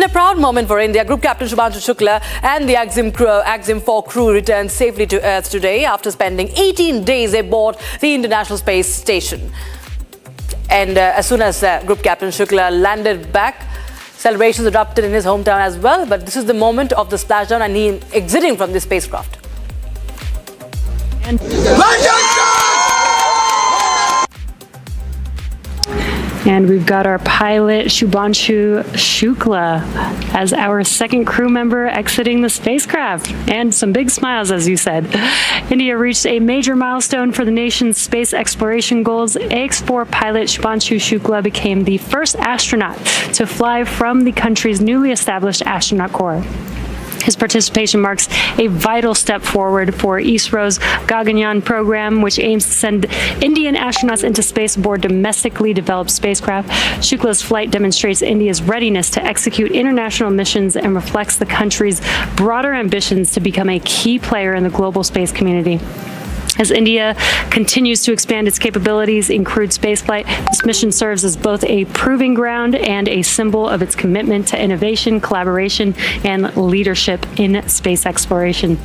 a proud moment for India. Group Captain Shubhanshu Shukla and the Axim 4 crew returned safely to Earth today after spending 18 days aboard the International Space Station. And as soon as Group Captain Shukla landed back, celebrations erupted in his hometown as well. But this is the moment of the splashdown and he exiting from the spacecraft. And we've got our pilot, Shubhanshu Shukla, as our second crew member exiting the spacecraft. And some big smiles, as you said. India reached a major milestone for the nation's space exploration goals. AX-4 pilot Shubhanshu Shukla became the first astronaut to fly from the country's newly established astronaut corps. His participation marks a vital step forward for ISRO's Gaganyaan program, which aims to send Indian astronauts into space aboard domestically developed spacecraft. Shukla's flight demonstrates India's readiness to execute international missions and reflects the country's broader ambitions to become a key player in the global space community. As India continues to expand its capabilities in crewed spaceflight, this mission serves as both a proving ground and a symbol of its commitment to innovation, collaboration, and leadership in space exploration.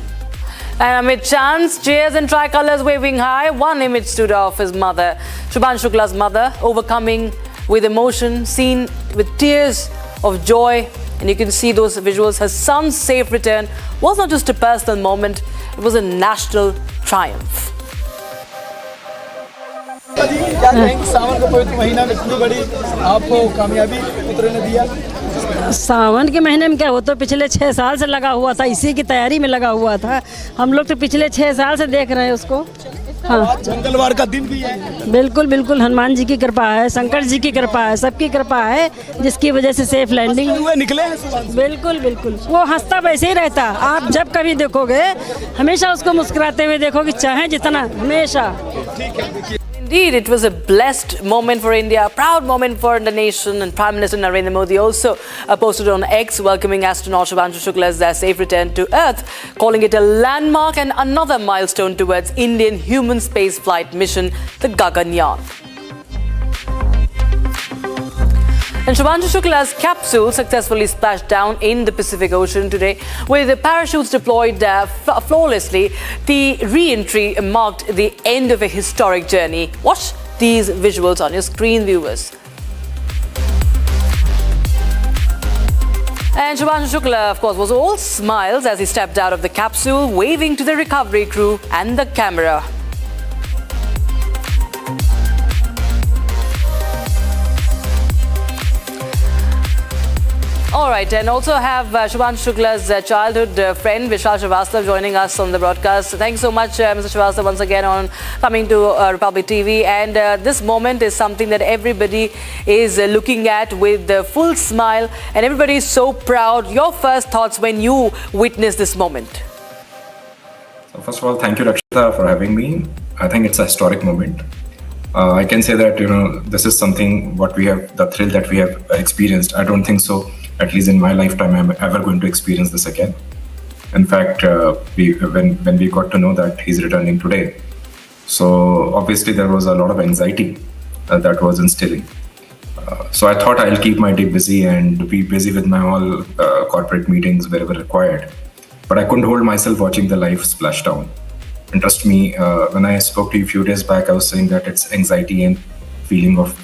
And amid chants, cheers and tricolors waving high, one image stood of his mother, Shubhanshu Shukla's mother, overcoming with emotion, seen with tears of joy. And you can see those visuals. Her son's safe return was not just a personal moment, it was a national triumph. सावन के महीने में क्या हो तो पिछले 6 साल से लगा हुआ था, इसी की तैयारी में लगा हुआ था। हम लोग तो पिछले 6 साल से देख रहे हैं उसको। हाँ, मंगलवार का दिन भी है। बिल्कुल बिल्कुल, हनुमान जी की कृपा है, शंकर जी की कृपा है, सबकी कृपा है, जिसकी वजह से सेफ लैंडिंग हुए निकले हैं। बिल्कुल बिल्कुल, वो हंसता वैसे ही रहता। आप जब कभी देखोगे हमेशा उसको मुस्कुराते हुए देखोगे, चाहे जितना, हमेशा। Indeed, it was a blessed moment for India, a proud moment for the nation, and Prime Minister Narendra Modi also posted on X welcoming astronaut Shubhanshu Shukla's safe return to Earth, calling it a landmark and another milestone towards Indian human space flight mission, the Gaganyaan. And Shubhanshu Shukla's capsule successfully splashed down in the Pacific Ocean today. With the parachutes deployed flawlessly, the re-entry marked the end of a historic journey. Watch these visuals on your screen, viewers. And Shubhanshu Shukla, of course, was all smiles as he stepped out of the capsule, waving to the recovery crew and the camera. All right, and also have Shubhanshu Shukla's childhood friend Vishal Shrivastava joining us on the broadcast. Thanks so much, Mr. Shrivastava, once again on coming to Republic TV. And this moment is something that everybody is looking at with a full smile, and everybody is so proud. Your first thoughts when you witness this moment? So first of all, thank you, Rakshita, for having me. I think it's a historic moment. I can say that, this is something what we have, the thrill that we have experienced. I don't think so, at least in my lifetime, I'm ever going to experience this again. In fact, when we got to know that he's returning today, so obviously there was a lot of anxiety that was instilling. So I thought I'll keep my day busy and be busy with my all corporate meetings wherever required. But I couldn't hold myself watching the live splashdown. And trust me, when I spoke to you a few days back, I was saying that it's anxiety and feeling of,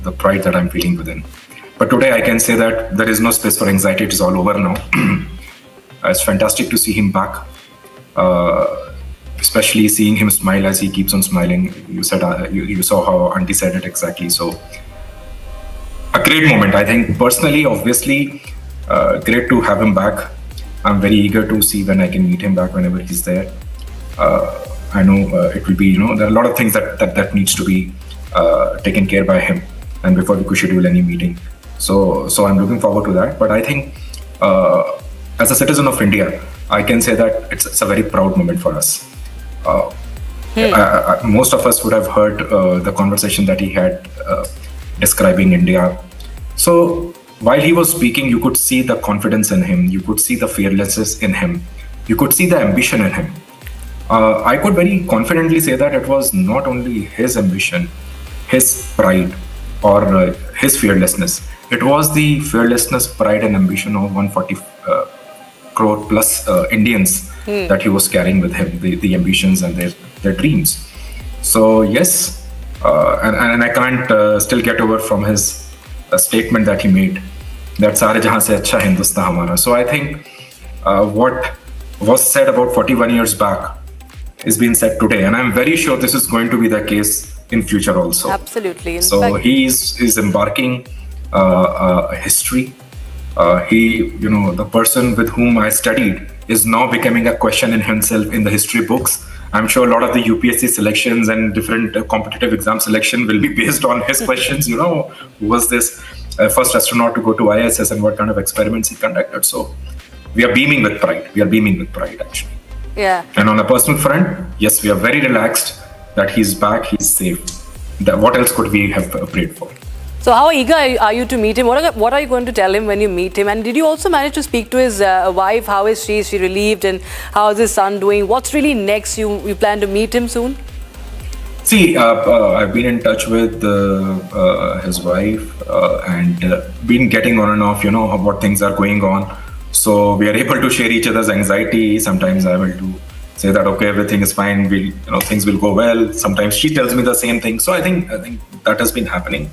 the pride that I'm feeling within. But today I can say that there is no space for anxiety. It is all over now. It's fantastic to see him back, especially seeing him smile as he keeps on smiling. You said you saw how Auntie said it exactly. So a great moment. I think personally, obviously, great to have him back. I'm very eager to see when I can meet him back whenever he's there. I know it will be, there are a lot of things that needs to be taken care by him, and before we could schedule any meeting. So I'm looking forward to that. But I think as a citizen of India, I can say that it's a very proud moment for us. Most of us would have heard the conversation that he had describing India. So while he was speaking, you could see the confidence in him. You could see the fearlessness in him. You could see the ambition in him. I could very confidently say that it was not only his ambition, his pride, or his fearlessness. it was the fearlessness, pride, and ambition of 140 crore plus Indians that he was carrying with him, the ambitions and their dreams. So yes, and I can't still get over from his statement that he made, that "Saare jahan se acha Hindustan hamara." So I think what was said about 41 years back is being said today, and I'm very sure this is going to be the case in future also. Absolutely. So he is embarking a history. The person with whom I studied is now becoming a question in himself in the history books. I'm sure a lot of the UPSC selections and different competitive exam selection will be based on his questions. Who was this first astronaut to go to ISS and what kind of experiments he conducted? So we are beaming with pride. Actually. Yeah. And on a personal front, yes, we are very relaxed that he's back, he's safe. What else could we have prayed for? So how eager are you to meet him? What are you going to tell him when you meet him? And did you also manage to speak to his wife? How is she? Is she relieved? And how is his son doing? What's really next? You plan to meet him soon? See, I've been in touch with his wife and been getting on and off, what things are going on. So we are able to share each other's anxiety. Sometimes I will to say that, okay, everything is fine. Things will go well. Sometimes she tells me the same thing. So I think that has been happening.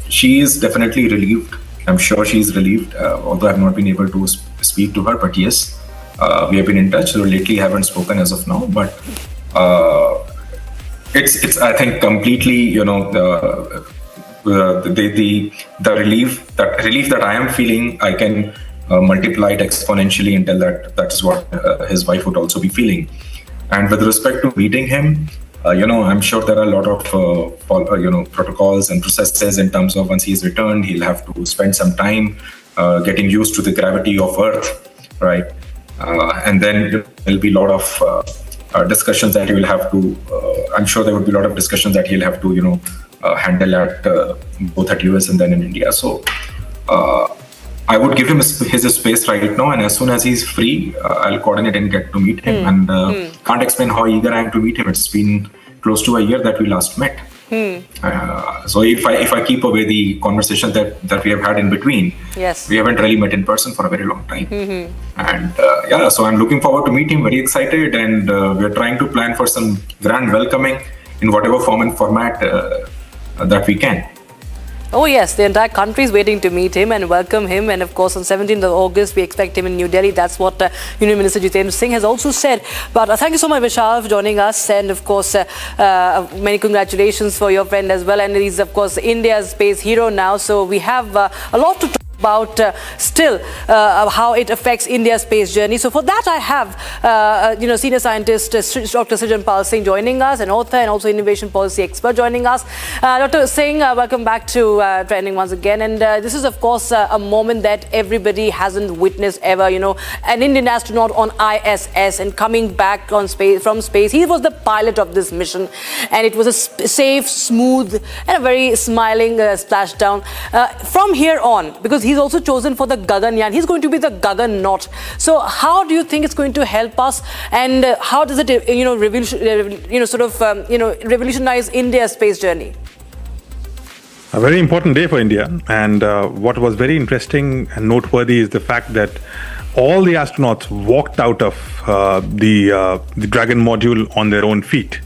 She is definitely relieved. I'm sure she's relieved, although I've not been able to speak to her. But yes, we have been in touch. So lately, haven't spoken as of now. But it's I think completely the relief that I am feeling, I can multiply it exponentially and tell that is what his wife would also be feeling. And with respect to meeting him, I'm sure there are a lot of protocols and processes in terms of once he's returned, he'll have to spend some time getting used to the gravity of Earth, right? And then there'll be a lot of discussions that he will have to. I'm sure there would be a lot of discussions that he'll have to, handle at both at US and then in India. So I would give him his space right now, and as soon as he's free, I'll coordinate and get to meet him. And can't explain how eager I am to meet him. It's been close to a year that we last met. So if I keep away the conversation that we have had in between, yes, we haven't really met in person for a very long time. And so I'm looking forward to meet him. Very excited, and we're trying to plan for some grand welcoming in whatever form and format that we can. Oh yes, the entire country is waiting to meet him and welcome him. And of course, on 17th of August, we expect him in New Delhi. That's what Union Minister Jitendra Singh has also said. But thank you so much, Vishal, for joining us. And of course, many congratulations for your friend as well. And he's, of course, India's space hero now. So we have a lot to talk about still how it affects India's space journey. So for that, I have senior scientist Dr. Srijan Pal Singh joining us, an author and also innovation policy expert joining us. Dr. Singh, welcome back to Trending once again. And this is, of course, a moment that everybody hasn't witnessed ever. An Indian astronaut on ISS and coming back from space. He was the pilot of this mission, and it was a safe, smooth, and a very smiling splashdown. From here on, because he's also chosen for the Gaganyaan. He's going to be the Gaganaut. So how do you think it's going to help us, and how does it, revolutionize India's space journey? A very important day for India, and what was very interesting and noteworthy is the fact that all the astronauts walked out of the Dragon module on their own feet.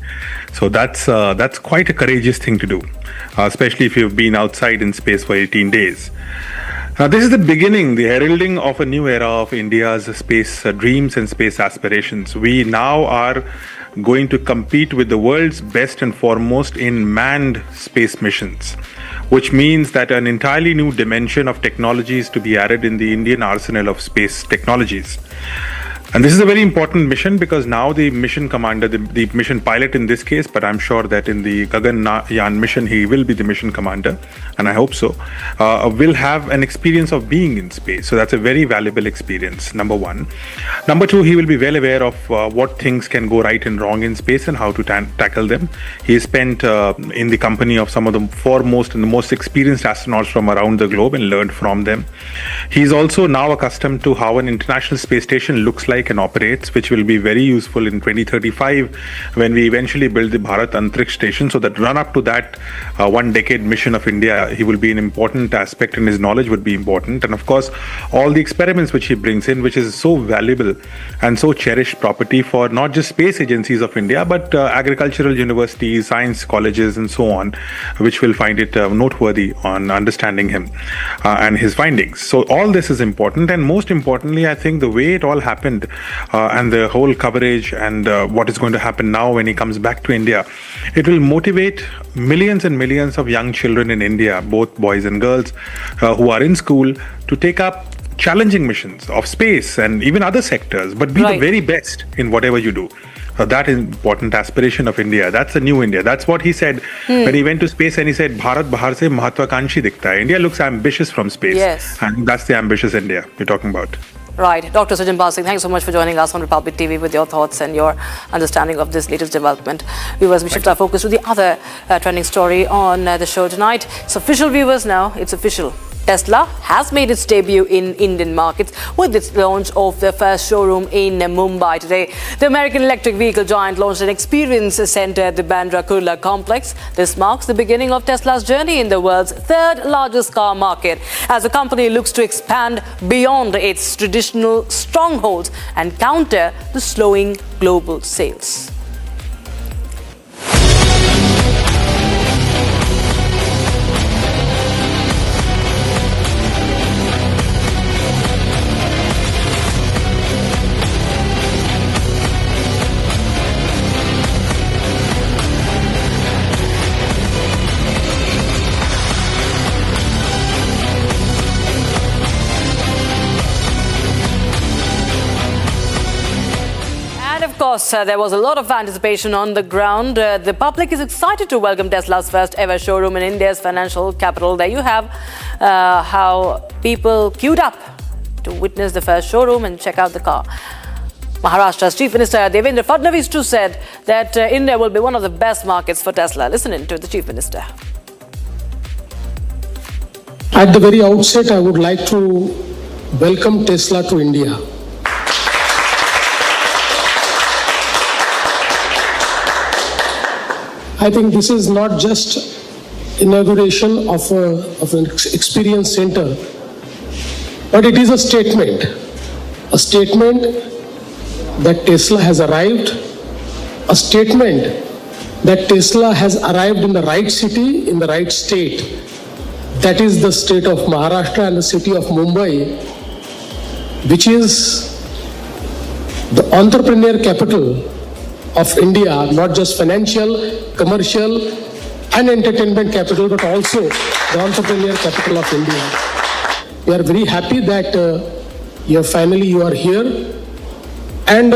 So that's quite a courageous thing to do, especially if you've been outside in space for 18 days. This is the beginning, the heralding of a new era of India's space dreams and space aspirations. We now are going to compete with the world's best and foremost in manned space missions, which means that an entirely new dimension of technology is to be added in the Indian arsenal of space technologies. And this is a very important mission because now the mission commander, the mission pilot in this case, but I'm sure that in the Gaganyaan mission, he will be the mission commander, and I hope so, will have an experience of being in space. So that's a very valuable experience, number one. Number two, he will be well aware of what things can go right and wrong in space and how to tackle them. He spent in the company of some of the foremost and the most experienced astronauts from around the globe and learned from them. He's also now accustomed to how an international space station looks like can operate, which will be very useful in 2035 when we eventually build the Bharat Antariksh Station. So that run up to that 1 decade mission of India, he will be an important aspect, and his knowledge would be important. And of course, all the experiments which he brings in, which is so valuable and so cherished property for not just space agencies of India, but agricultural universities, science colleges, and so on, which will find it noteworthy on understanding him and his findings. So all this is important, and most importantly, I think the way it all happened and the whole coverage and what is going to happen now when he comes back to India, it will motivate millions and millions of young children in India, both boys and girls, who are in school, to take up challenging missions of space and even other sectors, but be the very best in whatever you do. That is important aspiration of India. That's the new India. That's what he said when he went to space, and he said, Bharat bahar se mahatvakanshi dikhta hai. India looks ambitious from space. Yes. And that's the ambitious India you're talking about. Right. Dr. Sujan Basing, thanks so much for joining us on Republic TV with your thoughts and your understanding of this latest development. Viewers, we shift our focus to the other trending story on the show tonight. It's official, viewers, now. It's official. Tesla has made its debut in Indian markets with its launch of the first showroom in Mumbai today. The American electric vehicle giant launched an experience center at the Bandra Kurla complex. This marks the beginning of Tesla's journey in the world's third largest car market, as the company looks to expand beyond its traditional strongholds and counter the slowing global sales. Of course, there was a lot of anticipation on the ground. The public is excited to welcome Tesla's first ever showroom in India's financial capital. There you have how people queued up to witness the first showroom and check out the car. Maharashtra's Chief Minister Devendra Fadnavis too said that India will be one of the best markets for Tesla. Listen in to the Chief Minister. At the very outset, I would like to welcome Tesla to India. I think this is not just inauguration of an experience center, but it is a statement that Tesla has arrived, a statement that Tesla has arrived in the right city, in the right state. That is the state of Maharashtra and the city of Mumbai, which is the entrepreneur capital of India, not just financial, commercial and entertainment capital, but also the entrepreneur capital of India. We are very happy that you are here, and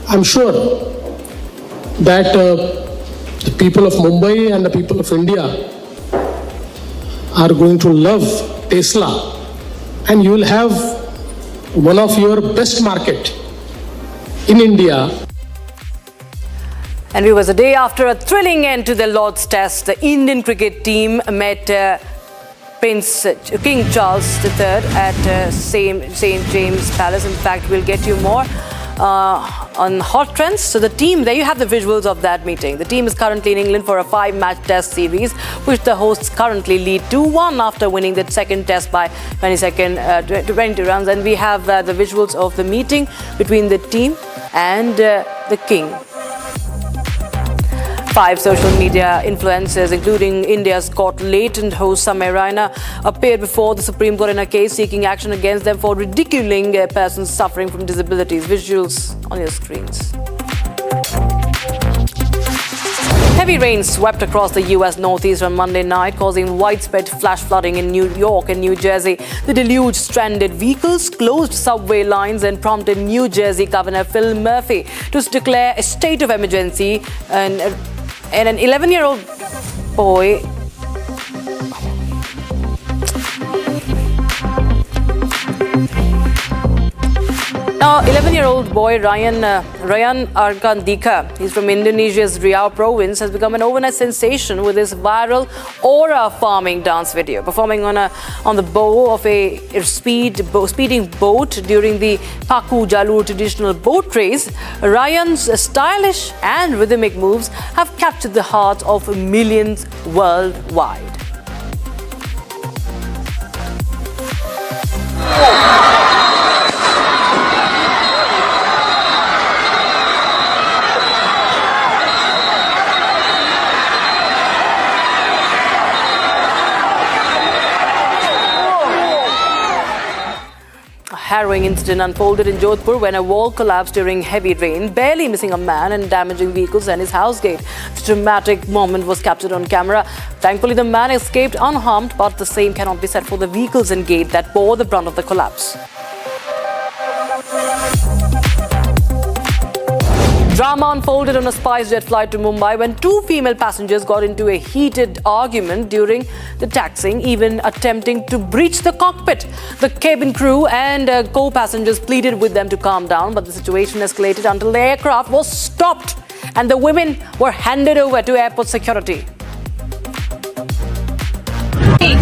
I'm sure that the people of Mumbai and the people of India are going to love Tesla, and you will have one of your best market in India. And it was a day after a thrilling end to the Lord's Test. The Indian cricket team met King Charles III at St. James Palace. In fact, we'll get you more on hot trends. So the team, there you have the visuals of that meeting. The team is currently in England for a 5-match test series, which the hosts currently lead 2-1 after winning the second test by 22 runs. And we have the visuals of the meeting between the team and the King. 5 social media influencers, including India's caught latent host Samay Raina, appeared before the Supreme Court in a case seeking action against them for ridiculing persons suffering from disabilities. Visuals on your screens. Heavy rain swept across the U.S. Northeast on Monday night, causing widespread flash flooding in New York and New Jersey. The deluge stranded vehicles, closed subway lines, and prompted New Jersey Governor Phil Murphy to declare a state of emergency. And an 11-year-old boy Now, 11-year-old boy Ryan Arkandika, he's from Indonesia's Riau province, has become an overnight sensation with his viral aura farming dance video. Performing on the bow of a speeding boat during the Paku Jalur traditional boat race, Ryan's stylish and rhythmic moves have captured the hearts of millions worldwide. A harrowing incident unfolded in Jodhpur when a wall collapsed during heavy rain, barely missing a man and damaging vehicles and his house gate. The dramatic moment was captured on camera. Thankfully, the man escaped unharmed, but the same cannot be said for the vehicles and gate that bore the brunt of the collapse. Drama unfolded on a SpiceJet flight to Mumbai when two female passengers got into a heated argument during the taxiing, even attempting to breach the cockpit. The cabin crew and co-passengers pleaded with them to calm down, but the situation escalated until the aircraft was stopped and the women were handed over to airport security.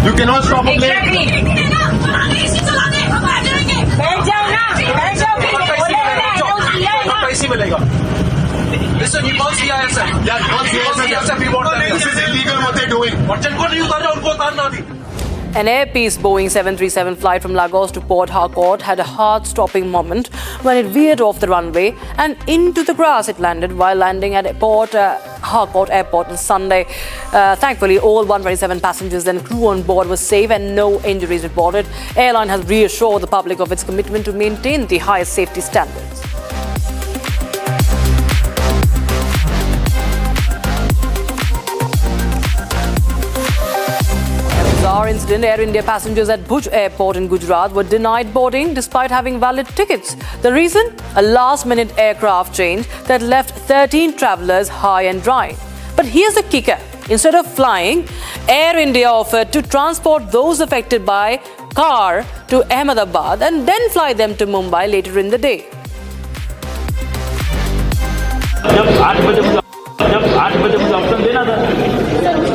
You cannot stop a plane. Listen, you can't see ISF. Yeah, you can't see ISF. We want them. This is illegal what they're doing. An Air Peace Boeing 737 flight from Lagos to Port Harcourt had a heart-stopping moment when it veered off the runway and into the grass. It landed while landing at Port Harcourt Airport on Sunday. Thankfully, all 127 passengers and crew on board were safe and no injuries reported. Airline has reassured the public of its commitment to maintain the highest safety standards. Bizarre incident. Air India passengers at Bhuj Airport in Gujarat were denied boarding despite having valid tickets. The reason? A last-minute aircraft change that left 13 travellers high and dry. But here's the kicker. Instead of flying, Air India offered to transport those affected by car to Ahmedabad and then fly them to Mumbai later in the day. जब 8 बजे मुझे option देना था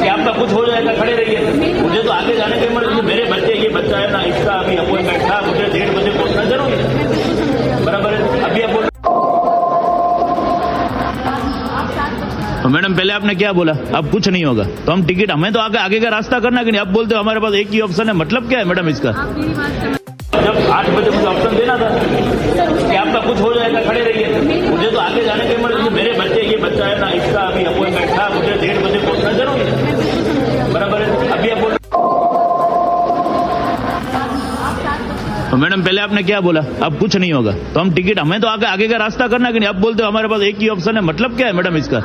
कि आपका कुछ हो जाएगा, खड़े रहिए। मुझे तो आगे जाने के लिए मेरे बच्चे, ये बच्चा है ना, इसका अभी अपॉइंटमेंट था, मुझे 1:30 बजे पहुंचना जरूरी है। बराबर है। अभी आप बोल, तो मैडम पहले आपने क्या बोला? अब कुछ नहीं होगा तो हम टिकट, हमें तो आगे का रास्ता करना कि नहीं। अब बोलते हो हमारे पास एक ही ऑप्शन है। मतलब क्या है मैडम इसका? जब 8 बजे मुझे ऑप्शन देना था कि आपका कुछ हो जाएगा, खड़े रहिए। मुझे तो आगे जाने के लिए मेरे बच्चे, ये बच्चा है ना, इसका अभी अपॉइंटमेंट था, मुझे 1:30 बजे पहुंचना जरूरी है। बराबर है। अभी आप बोल, तो मैडम पहले आपने क्या बोला? अब कुछ नहीं होगा तो हम टिकट, हमें तो आगे का रास्ता करना कि नहीं। अब बोलते हो हमारे पास एक ही ऑप्शन है। मतलब क्या है मैडम इसका?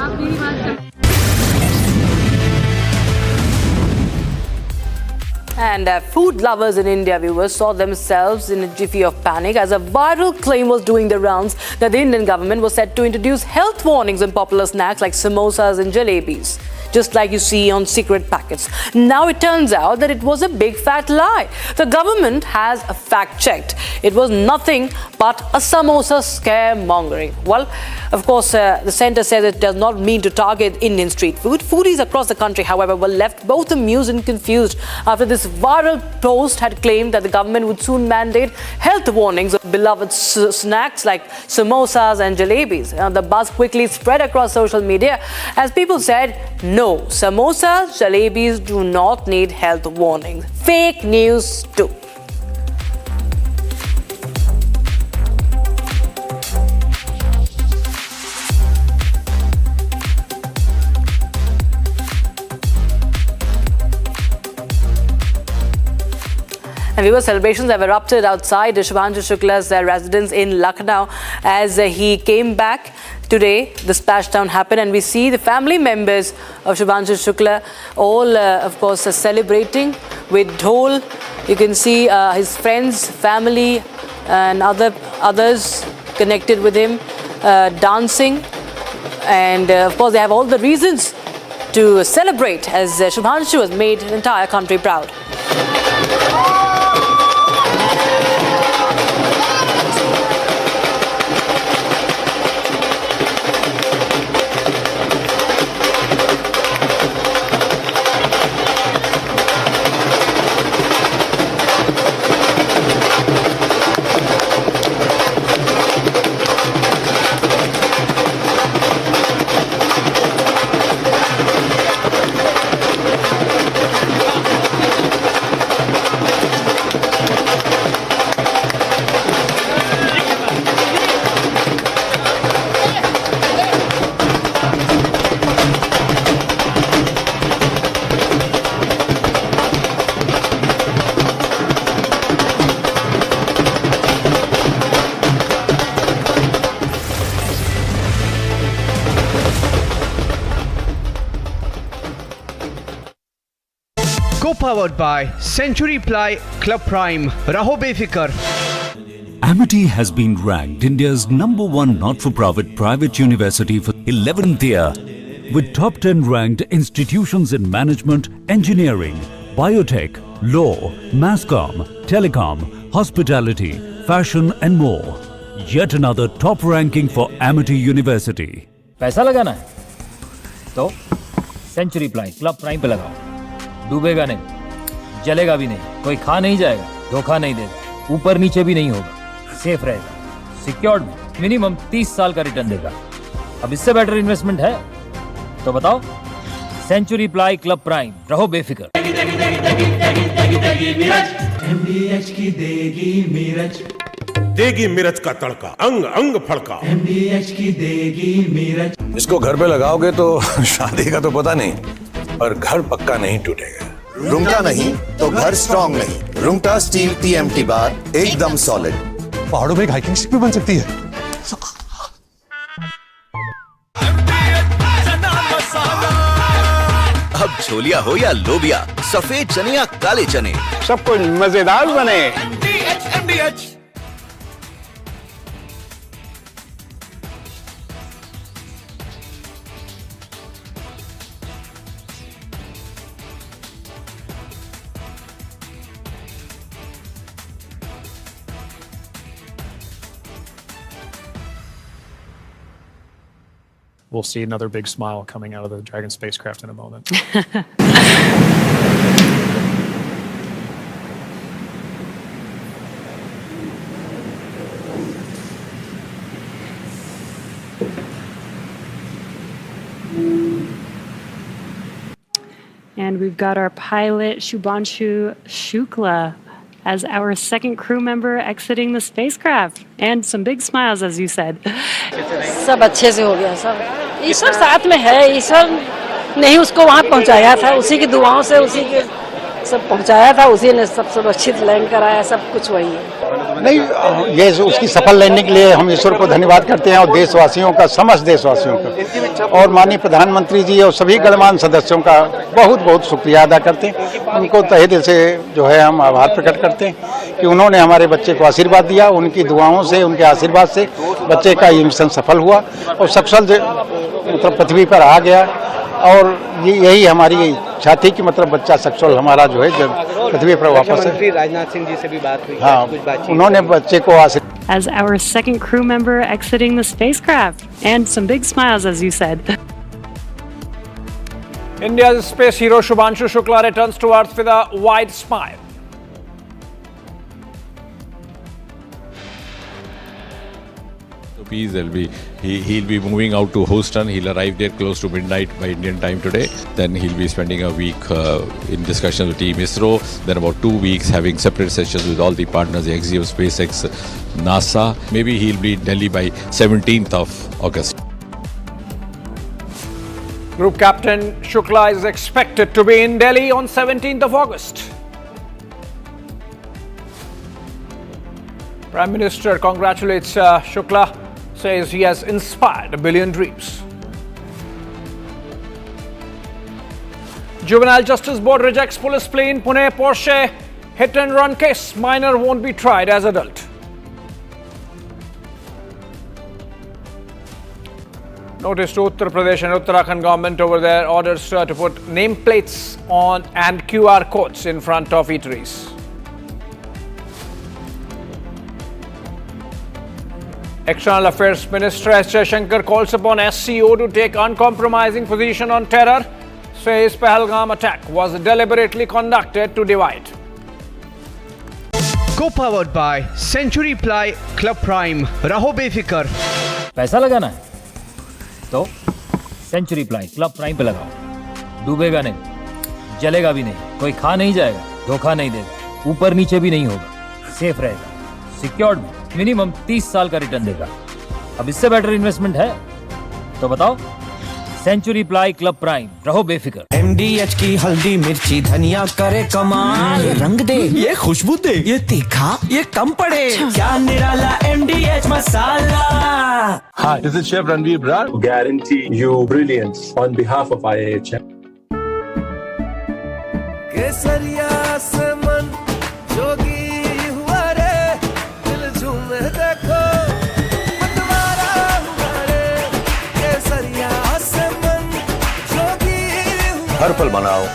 And food lovers in India, viewers, saw themselves in a jiffy of panic as a viral claim was doing the rounds that the Indian government was set to introduce health warnings on popular snacks like samosas and jalebis, just like you see on secret packets. Now it turns out that it was a big fat lie. The government has fact-checked. It was nothing but a samosa scaremongering. Well, of course, the centre says it does not mean to target Indian street food. Foodies across the country, however, were left both amused and confused after this viral post had claimed that the government would soon mandate health warnings of beloved snacks like samosas and jalebis. The buzz quickly spread across social media as people said, no, samosas, jalebis do not need health warnings. Fake news too. And viewers, celebrations have erupted outside Shubhanshu Shukla's residence in Lucknow as he came back today. The splashdown happened and we see the family members of Shubhanshu Shukla all, of course, celebrating with dhol. You can see his friends, family and others connected with him dancing. And, of course, they have all the reasons to celebrate as Shubhanshu has made the entire country proud. Co-powered by Century Ply Club Prime. Raho befikar. Amity has been ranked India's #1 not-for-profit private university for 11th year, with top 10 ranked institutions in management, engineering, biotech, law, mass comm, telecom, hospitality, fashion and more. Yet another top ranking for Amity University. पैसा लगाना है तो century ply club prime पे लगाओ। डूबेगा नहीं, जलेगा भी नहीं, कोई खा नहीं जाएगा, धोखा नहीं देगा, ऊपर नीचे भी नहीं होगा, सेफ रहेगा, सिक्योर्ड में मिनिमम 30 साल का रिटर्न देगा। अब इससे बेटर इन्वेस्टमेंट है तो बताओ। सेंचुरी प्लाई क्लब प्राइम, रहो बेफिक्र। MDH की देगी मिर्च, देगी मिर्च का तड़का, अंग अंग फड़का। MDH की देगी मिर्च। इसको घर पे लगाओगे तो शादी का तो पता नहीं, पर घर पक्का नहीं टूटेगा। रुंगटा नहीं तो घर स्ट्रॉन्ग नहीं। रुंगटा स्टील TMT बार एकदम सॉलिड। पहाड़ों में एक हाइकिंग स्टिक भी बन सकती है। अब छोलिया हो या लोबिया, सफेद चने या काले चने, सब कुछ मजेदार बने। MDH। We'll see another big smile coming out of the Dragon spacecraft in a moment. And we've got our pilot, Shukla, as our second crew member exiting the spacecraft. And some big smiles, as you said. सब अच्छे से हो गया सब। ईश्वर साथ में है, ईश्वर ने ही उसको वहाँ पहुँचाया था, उसी की दुआओं से उसी के सब पहुँचाया था, उसी ने सब सुरक्षित लैंड कराया, सब कुछ वही है। नहीं, ये उसकी सफल लैंडिंग के लिए हम ईश्वर को धन्यवाद करते हैं और देशवासियों का, समस्त देशवासियों का, और माननीय प्रधानमंत्री जी और सभी गणमान्य सदस्यों का बहुत बहुत शुक्रिया अदा करते हैं। उनको तहे दिल से जो है हम आभार प्रकट करते हैं कि उन्होंने हमारे बच्चे को आशीर्वाद दिया। उनकी दुआओं से, उनके आशीर्वाद से बच्चे का ये मिशन सफल हुआ और सकुशल मतलब पृथ्वी पर आ गया। और यही हमारी इच्छा थी कि मतलब बच्चा सकुशल हमारा जो है जब पृथ्वी पर वापस है। राजनाथ सिंह जी से भी बात हुई, हाँ, उन्होंने बच्चे को as our second crew member exiting the spacecraft. And some big smiles, as you said. India's space hero Shubhanshu Shukla returns to Earth with a wide smile. He'll be moving out to Houston. He'll arrive there close to midnight by Indian time today. Then he'll be spending a week in discussions with Team ISRO. Then about 2 weeks having separate sessions with all the partners, the Axiom, SpaceX, NASA. Maybe he'll be in Delhi by 17th of August. Group Captain Shukla is expected to be in Delhi on 17th of August. Prime Minister congratulates Shukla, says he has inspired a billion dreams. Juvenile Justice Board rejects police plea in Pune Porsche hit and run case. Minor won't be tried as adult. Notice to Uttar Pradesh and Uttarakhand government over their orders to put nameplates on and QR codes in front of eateries. External Affairs Minister S. Jaishankar calls upon SCO to take uncompromising position on terror, says Pahalgam attack was deliberately conducted to divide. Co-powered by Century Ply Club Prime. Raho befikar. पैसा लगाना है तो century ply club prime पे लगाओ। डूबेगा नहीं, जलेगा भी नहीं, कोई खा नहीं जाएगा, धोखा नहीं देगा, ऊपर नीचे भी नहीं होगा, सेफ रहेगा, सिक्योर्ड में मिनिमम 30 साल का रिटर्न देगा। अब इससे बेटर इन्वेस्टमेंट है तो बताओ। सेंचुरी प्लाई क्लब प्राइम, रहो बेफिक्र। MDH की हल्दी मिर्ची धनिया करे कमाल, ये रंग दे, ये खुशबू दे, ये तीखा, ये कम पड़े, क्या निराला MDH masala. Hi, this is Chef Ranveer Brar. Guarantee you brilliance on behalf of IIHM. केसरिया से मन जोगी हुआ रे दिल झूमे देखो मतवारा हुआ रे केसरिया से मन जोगी हुआ। हर पल मनाओ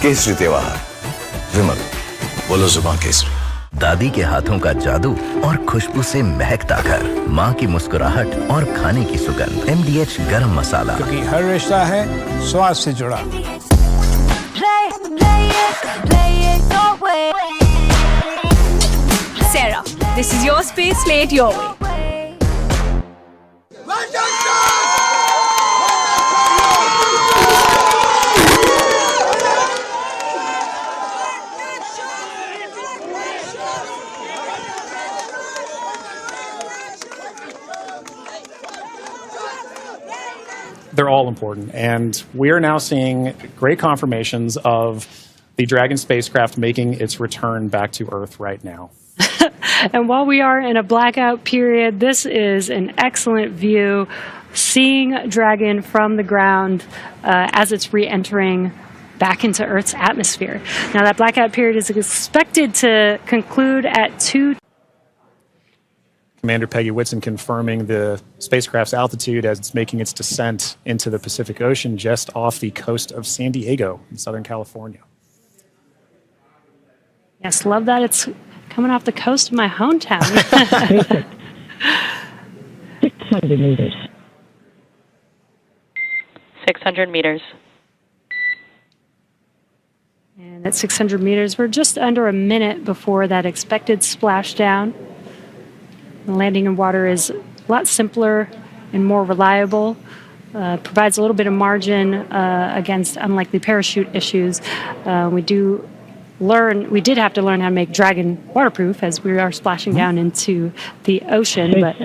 केसरी त्योहार। विमल, बोलो जुबान केसरी। दादी के हाथों का जादू और खुशबू से महकता घर, माँ की मुस्कुराहट और खाने की सुगंध। MDH गरम मसाला, क्योंकि हर रिश्ता है स्वाद से जुड़ा। Sarah, this is your space, play it your way. They're all important, and we are now seeing great confirmations of the Dragon spacecraft making its return back to Earth right now. And while we are in a blackout period, this is an excellent view, seeing Dragon from the ground as it's re-entering back into Earth's atmosphere. Now, that blackout period is expected to conclude at 2. Commander Peggy Whitson confirming the spacecraft's altitude as it's making its descent into the Pacific Ocean just off the coast of San Diego in Southern California. Yes, love that it's coming off the coast of my hometown. 600 meters. 600 meters. And at 600 meters, we're just under a minute before that expected splashdown. The landing in water is a lot simpler and more reliable. Provides a little bit of margin against unlikely parachute issues. We did have to learn how to make Dragon waterproof as we are splashing down into the ocean. But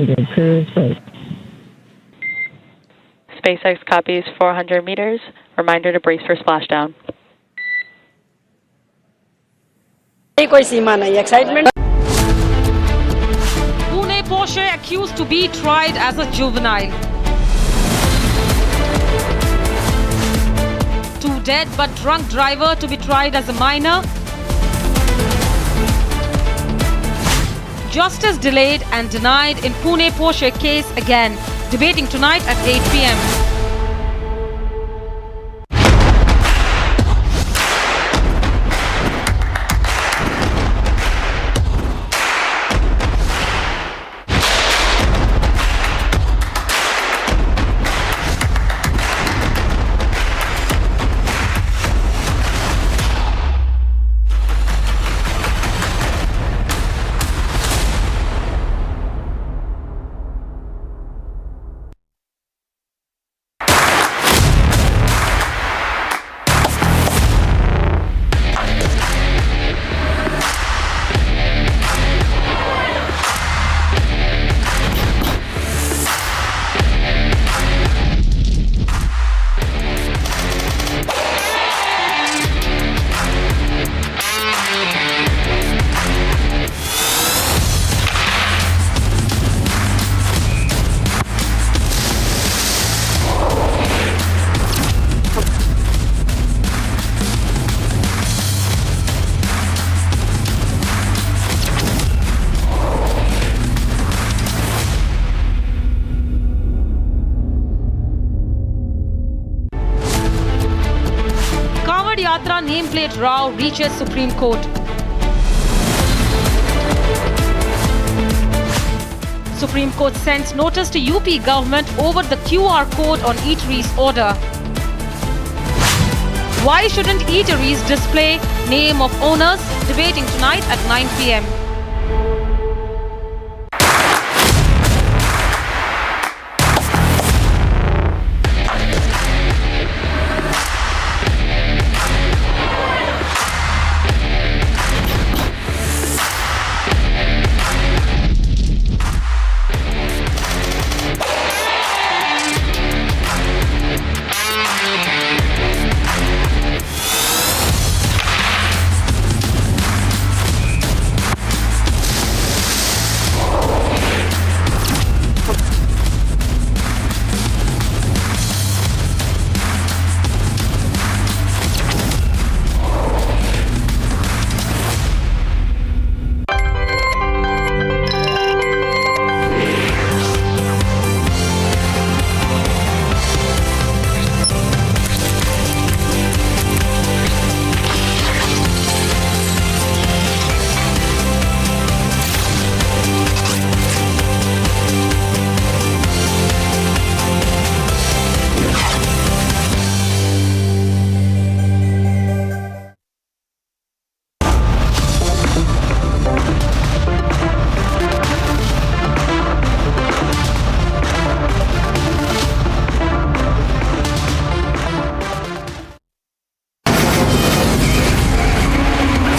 SpaceX copies 400 meters. Reminder to brace for splashdown. कोई सीमा नहीं, excitement. Pune Porsche accused to be tried as a juvenile. 2 dead but drunk driver to be tried as a minor. Justice delayed and denied in Pune Porsche case again. Debating tonight at 8 p.m. Kanwar Yatra nameplate row reaches Supreme Court. Supreme Court sends notice to UP government over the QR code on eateries order. Why shouldn't eateries display name of owners? Debating tonight at 9 p.m.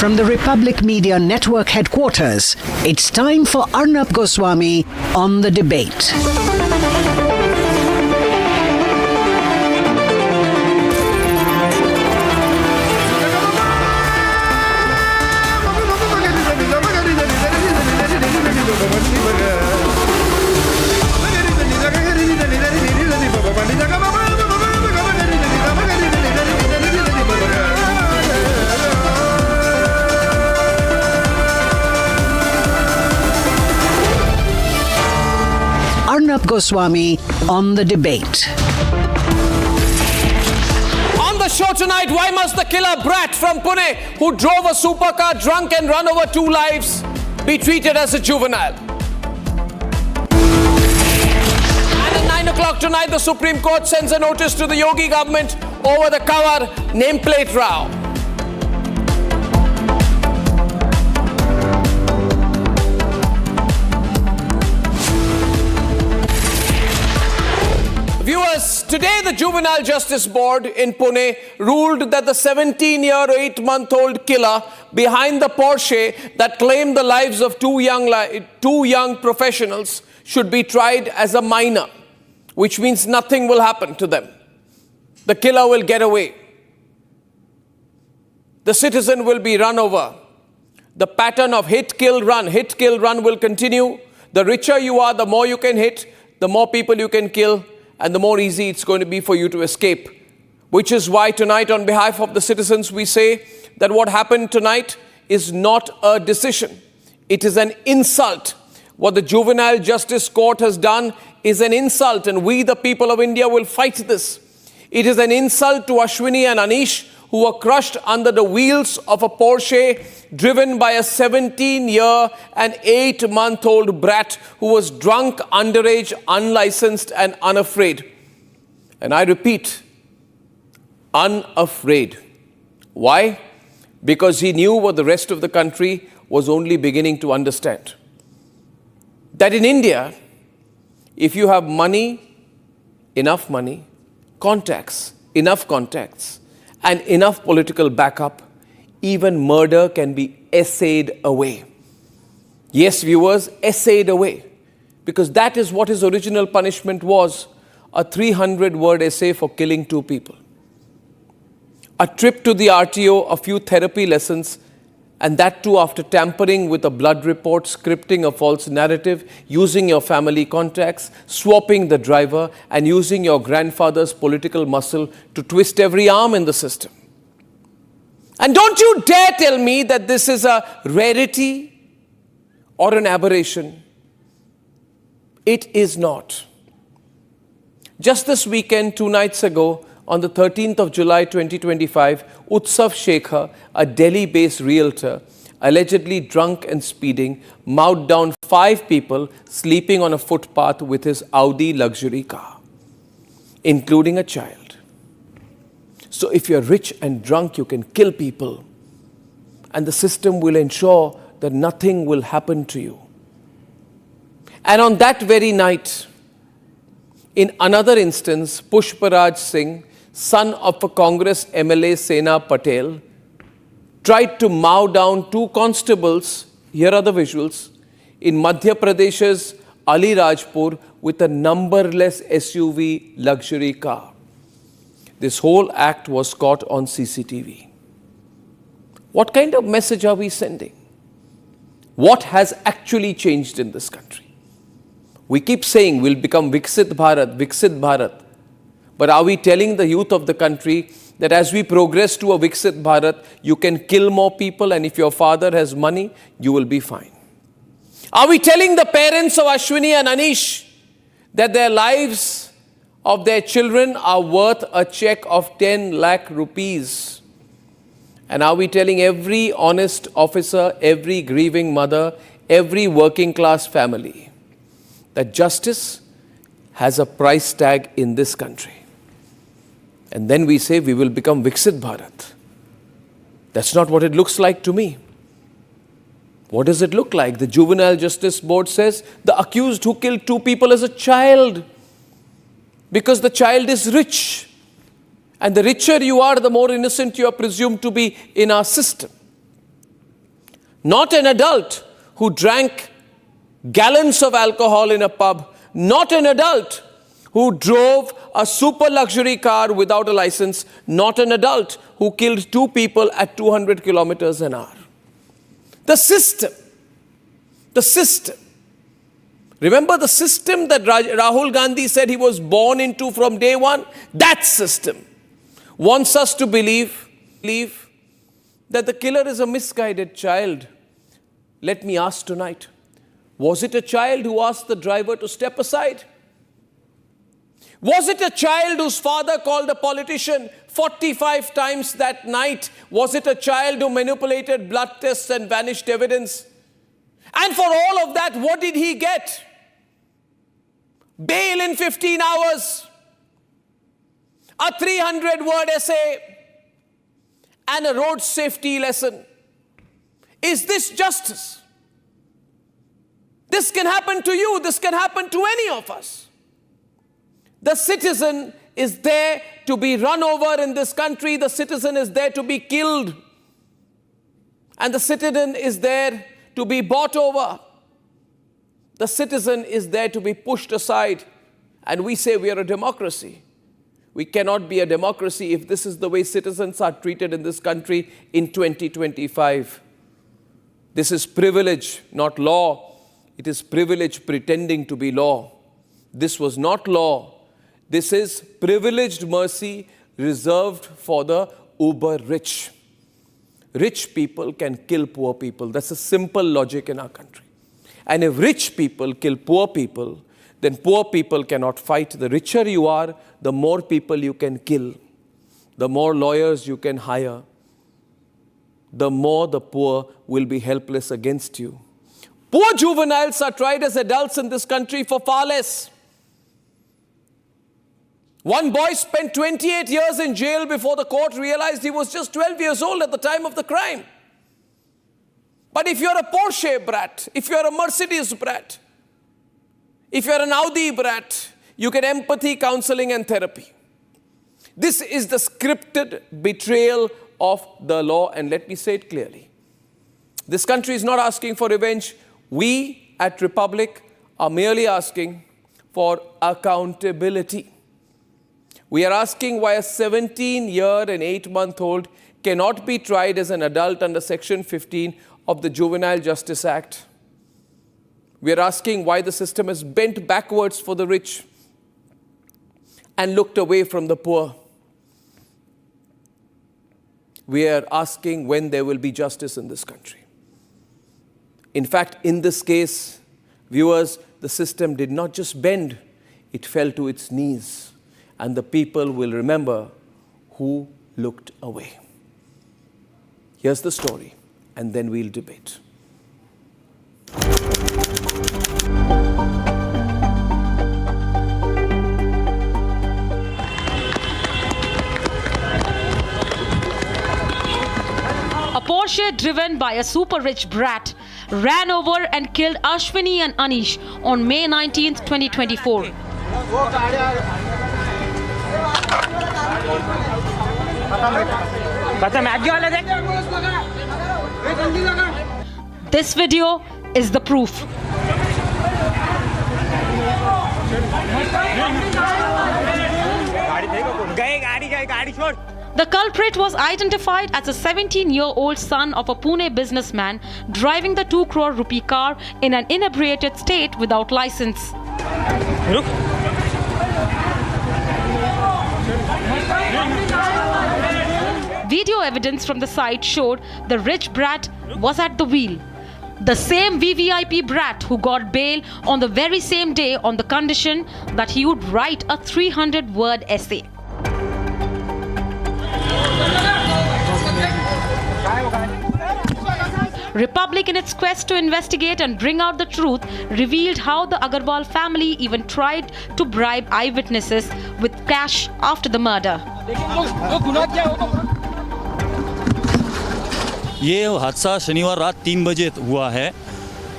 From the Republic Media Network headquarters, it's time for Arnab Goswami on the debate. Arnab Goswami on the debate. On the show tonight, why must the killer brat from Pune who drove a supercar drunk and run over 2 lives be treated as a juvenile? And at 9 o'clock tonight, the Supreme Court sends a notice to the Yogi government over the Kanwar nameplate row. Viewers, today the Juvenile Justice Board in Pune ruled that the 17-year, 8-month-old killer behind the Porsche that claimed the lives of two young professionals should be tried as a minor, which means nothing will happen to them. The killer will get away. The citizen will be run over. The pattern of hit, kill, run will continue. The richer you are, the more you can hit, the more people you can kill, and the more easy it's going to be for you to escape. Which is why tonight, on behalf of the citizens, we say that what happened tonight is not a decision. It is an insult. What the Juvenile Justice Court has done is an insult, and we, the people of India, will fight this. It is an insult to Ashwini and Anish, who were crushed under the wheels of a Porsche driven by a 17-year and 8-month-old brat who was drunk, underage, unlicensed and unafraid. And I repeat, unafraid. Why? Because he knew what the rest of the country was only beginning to understand. That in India, if you have money, enough money, contacts, enough contacts, and enough political backup, even murder can be essayed away. Yes, viewers, essayed away. Because that is what his original punishment was, a 300-word essay for killing 2 people. A trip to the RTO, a few therapy lessons, and that too after tampering with a blood report, scripting a false narrative, using your family contacts, swapping the driver, and using your grandfather's political muscle to twist every arm in the system. And don't you dare tell me that this is a rarity or an aberration. It is not. Just this weekend, 2 nights ago, on the 13th of July 2025, Utsav Shekhar, a Delhi-based realtor, allegedly drunk and speeding, mowed down 5 people sleeping on a footpath with his Audi luxury car, including a child. So if you're rich and drunk, you can kill people, and the system will ensure that nothing will happen to you. And on that very night, in another instance, Pushparaj Singh, son of a Congress MLA Sena Patel, tried to mow down 2 constables, here are the visuals, in Madhya Pradesh's Alirajpur with a numberless SUV luxury car. This whole act was caught on CCTV. What kind of message are we sending? What has actually changed in this country? We keep saying we'll become Viksit Bharat, Viksit Bharat. But are we telling the youth of the country that as we progress to a Viksit Bharat, you can kill more people, and if your father has money, you will be fine? Are we telling the parents of Ashwini and Anish that their lives of their children are worth a check of 10 lakh rupees? And are we telling every honest officer, every grieving mother, every working class family that justice has a price tag in this country? And then we say we will become Viksit Bharat. That's not what it looks like to me. What does it look like? The Juvenile Justice Board says the accused who killed 2 people is a child because the child is rich. And the richer you are, the more innocent you are presumed to be in our system. not an adult who drank gallons of alcohol in a pub, not an adult who drove a super luxury car without a license, not an adult who killed 2 people at 200 kilometers an hour. The system. Remember the system that Rahul Gandhi said he was born into from day one? That system wants us to believe that the killer is a misguided child. Let me ask tonight, was it a child who asked the driver to step aside? Was it a child whose father called a politician 45 times that night? Was it a child who manipulated blood tests and vanished evidence? And for all of that, what did he get? Bail in 15 hours, a 300-word essay, and a road safety lesson. Is this justice? This can happen to you. This can happen to any of us. The citizen is there to be run over in this country. The citizen is there to be killed. And the citizen is there to be bought over. The citizen is there to be pushed aside. And we say we are a democracy. We cannot be a democracy if this is the way citizens are treated in this country in 2025. This is privilege, not law. It is privilege pretending to be law. This was not law. This is privileged mercy reserved for the uber rich. Rich people can kill poor people. That's a simple logic in our country. And if rich people kill poor people, then poor people cannot fight. The richer you are, the more people you can kill. The more lawyers you can hire. The more the poor will be helpless against you. Poor juveniles are tried as adults in this country for far less. One boy spent 28 years in jail before the court realized he was just 12 years old at the time of the crime. But if you're a Porsche brat, if you're a Mercedes brat, if you're an Audi brat, you get empathy, counseling, and therapy. This is the scripted betrayal of the law, and let me say it clearly. This country is not asking for revenge. We at Republic are merely asking for accountability. We are asking why a 17-year and 8-month-old cannot be tried as an adult under Section 15 of the Juvenile Justice Act. We are asking why the system has bent backwards for the rich and looked away from the poor. We are asking when there will be justice in this country. In fact, in this case, viewers, the system did not just bend, it fell to its knees. And the people will remember who looked away. Here's the story, and then we'll debate. A Porsche driven by a super rich brat ran over and killed Ashwini and Anish on May 19, 2024. This video is the proof. The culprit was identified as a 17-year-old son of a Pune businessman driving the 2 crore rupee car in an inebriated state without license. Video evidence from the site showed the rich brat was at the wheel. The same VVIP brat who got bail on the very same day on the condition that he would write a 300-word essay. Republic, in its quest to investigate and bring out the truth, revealed how the Agarwal family even tried to bribe eyewitnesses with cash after the murder. ये हादसा शनिवार रात 3 बजे हुआ है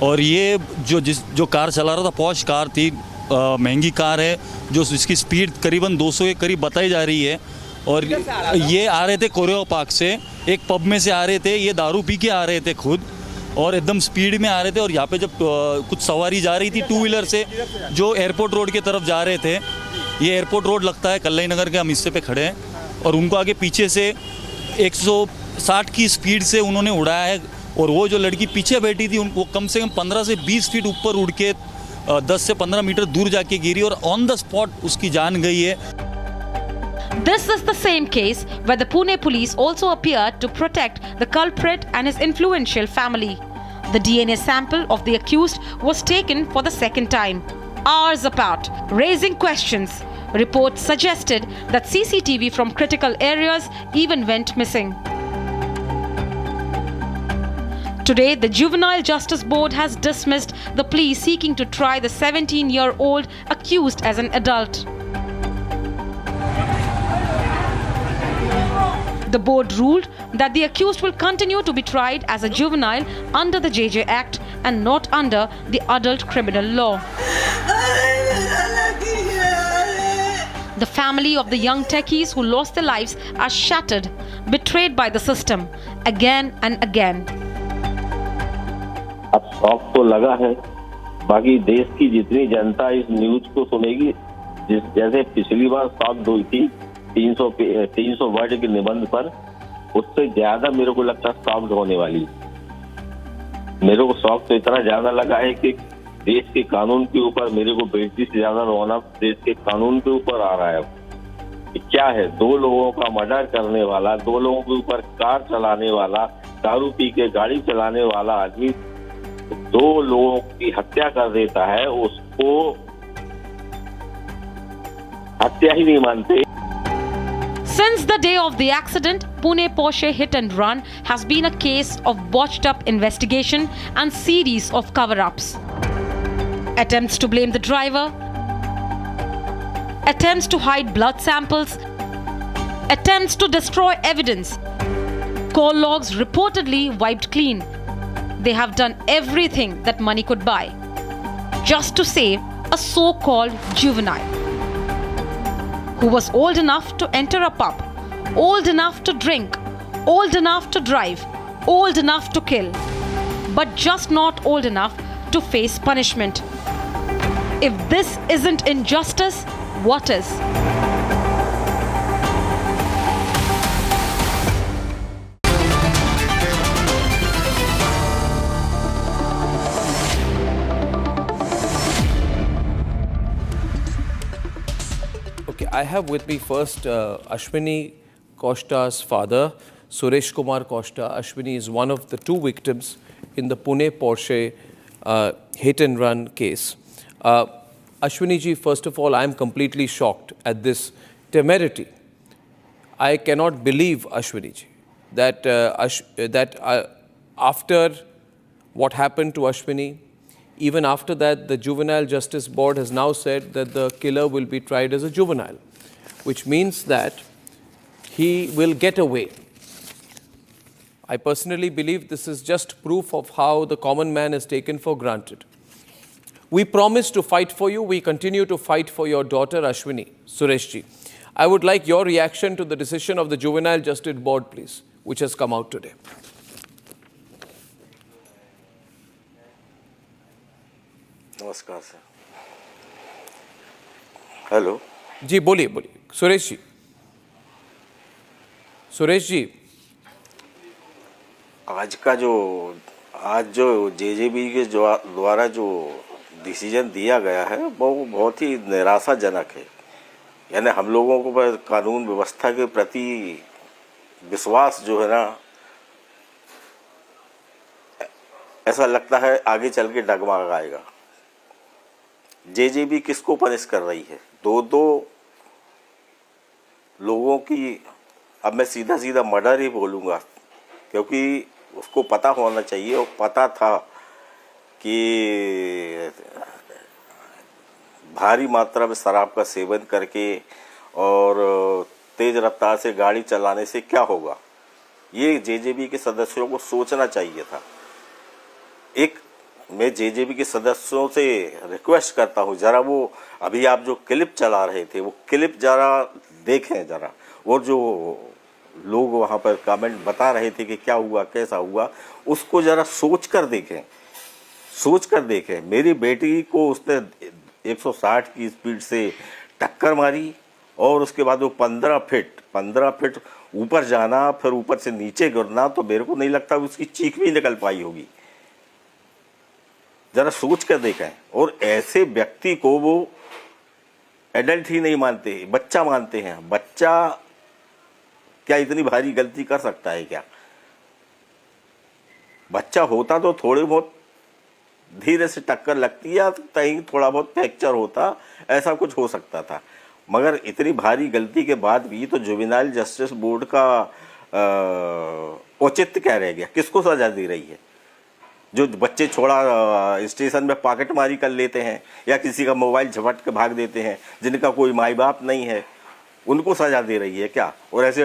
और ये जो कार चला रहा था पॉश कार थी, महंगी कार है, जो इसकी स्पीड करीबन 200 के करीब बताई जा रही है और ये आ रहे थे कोरियो पार्क से, एक पब में से आ रहे थे, ये दारू पी के आ रहे थे खुद और एकदम स्पीड में आ रहे थे। और यहाँ पे जब कुछ सवारी जा रही थी टू व्हीलर से जो एयरपोर्ट रोड की तरफ जा रहे थे, ये एयरपोर्ट रोड लगता है कल्याण नगर के, हम हिस्से पे खड़े हैं, और उनको आगे पीछे से 160 की स्पीड से उन्होंने उड़ाया है। और वो जो लड़की पीछे बैठी थी उनको कम से कम 15 से 20 फीट ऊपर उड़ के 10 से 15 मीटर दूर जाके गिरी और ऑन द स्पॉट उसकी जान गई है। This is the same case where the Pune police also appeared to protect the culprit and his influential family. The DNA sample of the accused was taken for the second time, hours apart, raising questions. Reports suggested that CCTV from critical areas even went missing. Today, the Juvenile Justice Board has dismissed the plea seeking to try the 17-year-old accused as an adult. The board ruled that the accused will continue to be tried as a juvenile under the JJ Act and not under the adult criminal law. The family of the young techies who lost their lives are shattered, betrayed by the system again and again. अब शौक तो लगा है, बाकी देश की जितनी जनता इस न्यूज को सुनेगी, जैसे पिछली बार शौक हुई थी 300 वर्ड के निबंध पर, उससे ज्यादा मेरे को लगता है शॉक्ड होने वाली। मेरे को शौक तो इतना ज्यादा लगा है कि देश के कानून के ऊपर मेरे को बेटी से ज्यादा रोना देश के कानून के ऊपर आ रहा है। क्या है, 2 लोगों का मर्डर करने वाला, 2 लोगों के ऊपर कार चलाने वाला, दारू पी के गाड़ी चलाने वाला आदमी 2 लोगों की हत्या कर देता है, उसको हत्या ही नहीं मानते। Since the day of the accident, Pune Porsche hit and run has been a case of botched up investigation and series of cover-ups. Attempts to blame the driver, attempts to hide blood samples, attempts to destroy evidence, call logs reportedly wiped clean. They have done everything that money could buy just to save a so-called juvenile who was old enough to enter a pub, old enough to drink, old enough to drive, old enough to kill, but just not old enough to face punishment. If this isn't injustice, what is? Okay, I have with me first Ashwini Costa's father, Suresh Kumar Costa. Ashwini is one of the 2 victims in the Pune Porsche hit and run case. Ashwini ji, first of all, I am completely shocked at this temerity. I cannot believe, Ashwini ji, that after what happened to Ashwini, even after that, the Juvenile Justice Board has now said that the killer will be tried as a juvenile, which means that he will get away. I personally believe this is just proof of how the common man is taken for granted. We promise to fight for you. We continue to fight for your daughter, Ashwini. Sureshji, I would like your reaction to the decision of the Juvenile Justice Board, please, which has come out today. नमस्कार sir. Hello जी, बोलिए बोलिए सुरेश जी। सुरेश जी, आज जो JJB के द्वारा जो decision दिया गया है वो बहुत ही निराशाजनक है। यानी हम लोगों को कानून व्यवस्था के प्रति विश्वास जो है ना, ऐसा लगता है आगे चल के डगमगाएगा। जेजेबी किसको पनिश कर रही है? 2 लोगों की, अब मैं सीधा सीधा मर्डर ही बोलूँगा, क्योंकि उसको पता होना चाहिए और पता था कि भारी मात्रा में शराब का सेवन करके और तेज़ रफ्तार से गाड़ी चलाने से क्या होगा, ये जेजेबी के सदस्यों को सोचना चाहिए था। मैं जेजेबी के सदस्यों से रिक्वेस्ट करता हूँ, ज़रा वो अभी आप जो क्लिप चला रहे थे वो क्लिप ज़रा देखें ज़रा, और जो लोग वहाँ पर कमेंट बता रहे थे कि क्या हुआ कैसा हुआ, उसको ज़रा सोच कर देखें। मेरी बेटी को उसने 160 की स्पीड से टक्कर मारी और उसके बाद वो 15 फीट ऊपर जाना, फिर ऊपर से नीचे गिरना, तो मेरे को नहीं लगता उसकी चीख भी निकल पाई होगी। जरा सोच कर देखें। और ऐसे व्यक्ति को वो एडल्ट ही नहीं मानते, बच्चा मानते हैं। बच्चा क्या इतनी भारी गलती कर सकता है क्या? बच्चा होता तो थोड़े बहुत धीरे से टक्कर लगती है, कहीं थोड़ा बहुत फ्रैक्चर होता, ऐसा कुछ हो सकता था। मगर इतनी भारी गलती के बाद भी तो जुवेनाइल जस्टिस बोर्ड का औचित्य क्या रह गया? किसको सजा दे रही है? जो बच्चे छोड़ा स्टेशन में पॉकेटमारी कर लेते हैं या किसी का मोबाइल झपट के भाग देते हैं, जिनका कोई माई बाप नहीं है, उनको सजा दे रही है क्या? और ऐसे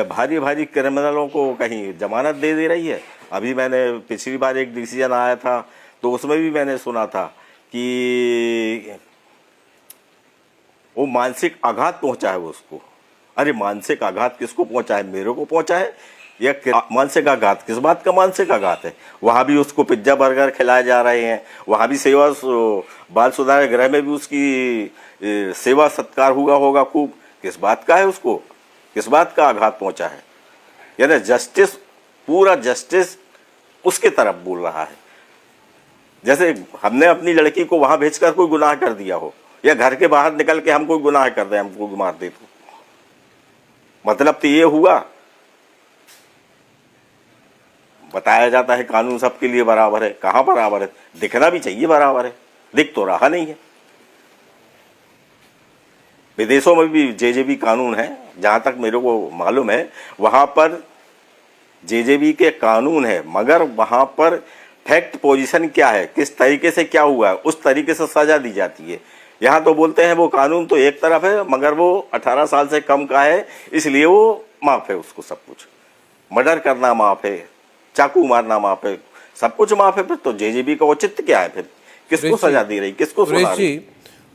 भारी भारी क्रिमिनलों को कहीं जमानत दे रही है? अभी मैंने पिछली बार एक डिसीजन आया था तो उसमें भी मैंने सुना था कि वो मानसिक आघात पहुंचा है उसको। अरे मानसिक आघात किसको पहुंचा है? मेरे को पहुंचा है? या मानसिक आघात किस बात का मानसिक आघात है? वहाँ भी उसको पिज्जा बर्गर खिलाए जा रहे हैं, वहाँ भी सेवा बाल सुधार गृह में भी उसकी सेवा सत्कार हुआ होगा खूब। किस बात का है? उसको किस बात का आघात पहुंचा है? यानी जस्टिस, पूरा जस्टिस उसके तरफ बोल रहा है, जैसे हमने अपनी लड़की को वहां भेजकर कोई गुनाह कर दिया हो, या घर के बाहर निकल के हम कोई गुनाह कर दे, हमको मार दे। तो मतलब तो ये हुआ। बताया जाता है कानून सबके लिए बराबर है, कहाँ बराबर है? दिखना भी चाहिए बराबर है, दिख तो रहा नहीं है। विदेशों में भी जेजेबी कानून है, जहां तक मेरे को मालूम है वहां पर जेजेबी के कानून है, मगर वहां पर फैक्ट पोजीशन क्या है, किस तरीके से क्या हुआ है, उस तरीके से सजा दी जाती है। यहाँ तो बोलते हैं वो कानून तो एक तरफ है, मगर वो 18 साल से कम का है, इसलिए वो माफ है, उसको सब कुछ। मर्डर करना माफ है, चाकू मारना माफ है, सब कुछ माफ है। फिर तो जेजेबी का औचित्य क्या है? फिर किसको सजा दे रही, किसको सुना रही?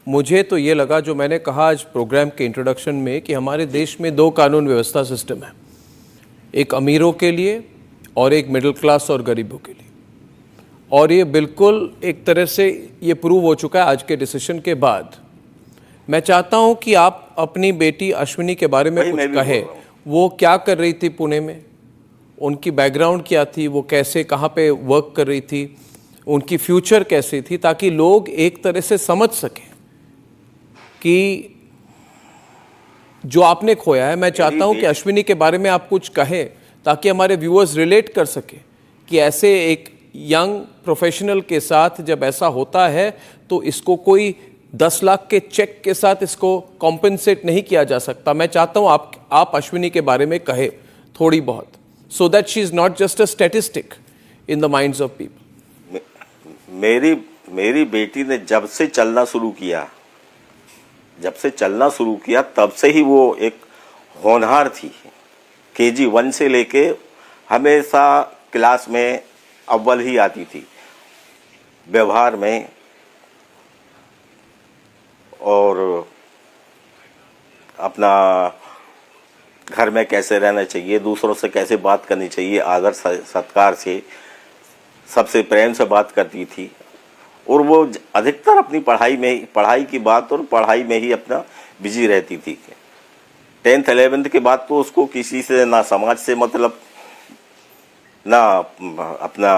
मुझे तो ये लगा, जो मैंने कहा आज प्रोग्राम के इंट्रोडक्शन में, कि हमारे देश में दो कानून व्यवस्था सिस्टम है, एक अमीरों के लिए और एक मिडिल क्लास और गरीबों के लिए। और ये बिल्कुल एक तरह से ये प्रूव हो चुका है आज के डिसीजन के बाद। मैं चाहता हूं कि आप अपनी बेटी अश्विनी के बारे में कुछ कहें। वो क्या कर रही थी पुणे में, उनकी बैकग्राउंड क्या थी, वो कैसे कहाँ पे वर्क कर रही थी, उनकी फ्यूचर कैसी थी, ताकि लोग एक तरह से समझ सकें कि जो आपने खोया है। मैं चाहता हूं कि अश्विनी के बारे में आप कुछ कहें, ताकि हमारे व्यूअर्स रिलेट कर सकें कि ऐसे एक यंग प्रोफेशनल के साथ जब ऐसा होता है तो इसको कोई 10 लाख के चेक के साथ इसको कॉम्पेंसेट नहीं किया जा सकता। मैं चाहता हूं आप अश्विनी के बारे में कहें थोड़ी बहुत, so that she is not just a statistic in the minds of people. मेरी बेटी ने जब से चलना शुरू किया तब से ही वो एक होनहार थी। KG 1 से लेके हमेशा क्लास में अव्वल ही आती थी, व्यवहार में और अपना घर में कैसे रहना चाहिए, दूसरों से कैसे बात करनी चाहिए, आदर सत्कार से, सबसे प्रेम से बात करती थी। और वो अधिकतर अपनी पढ़ाई की बात और पढ़ाई में ही अपना बिजी रहती थी। 10th 11th के बाद तो उसको किसी से ना समाज से मतलब, ना अपना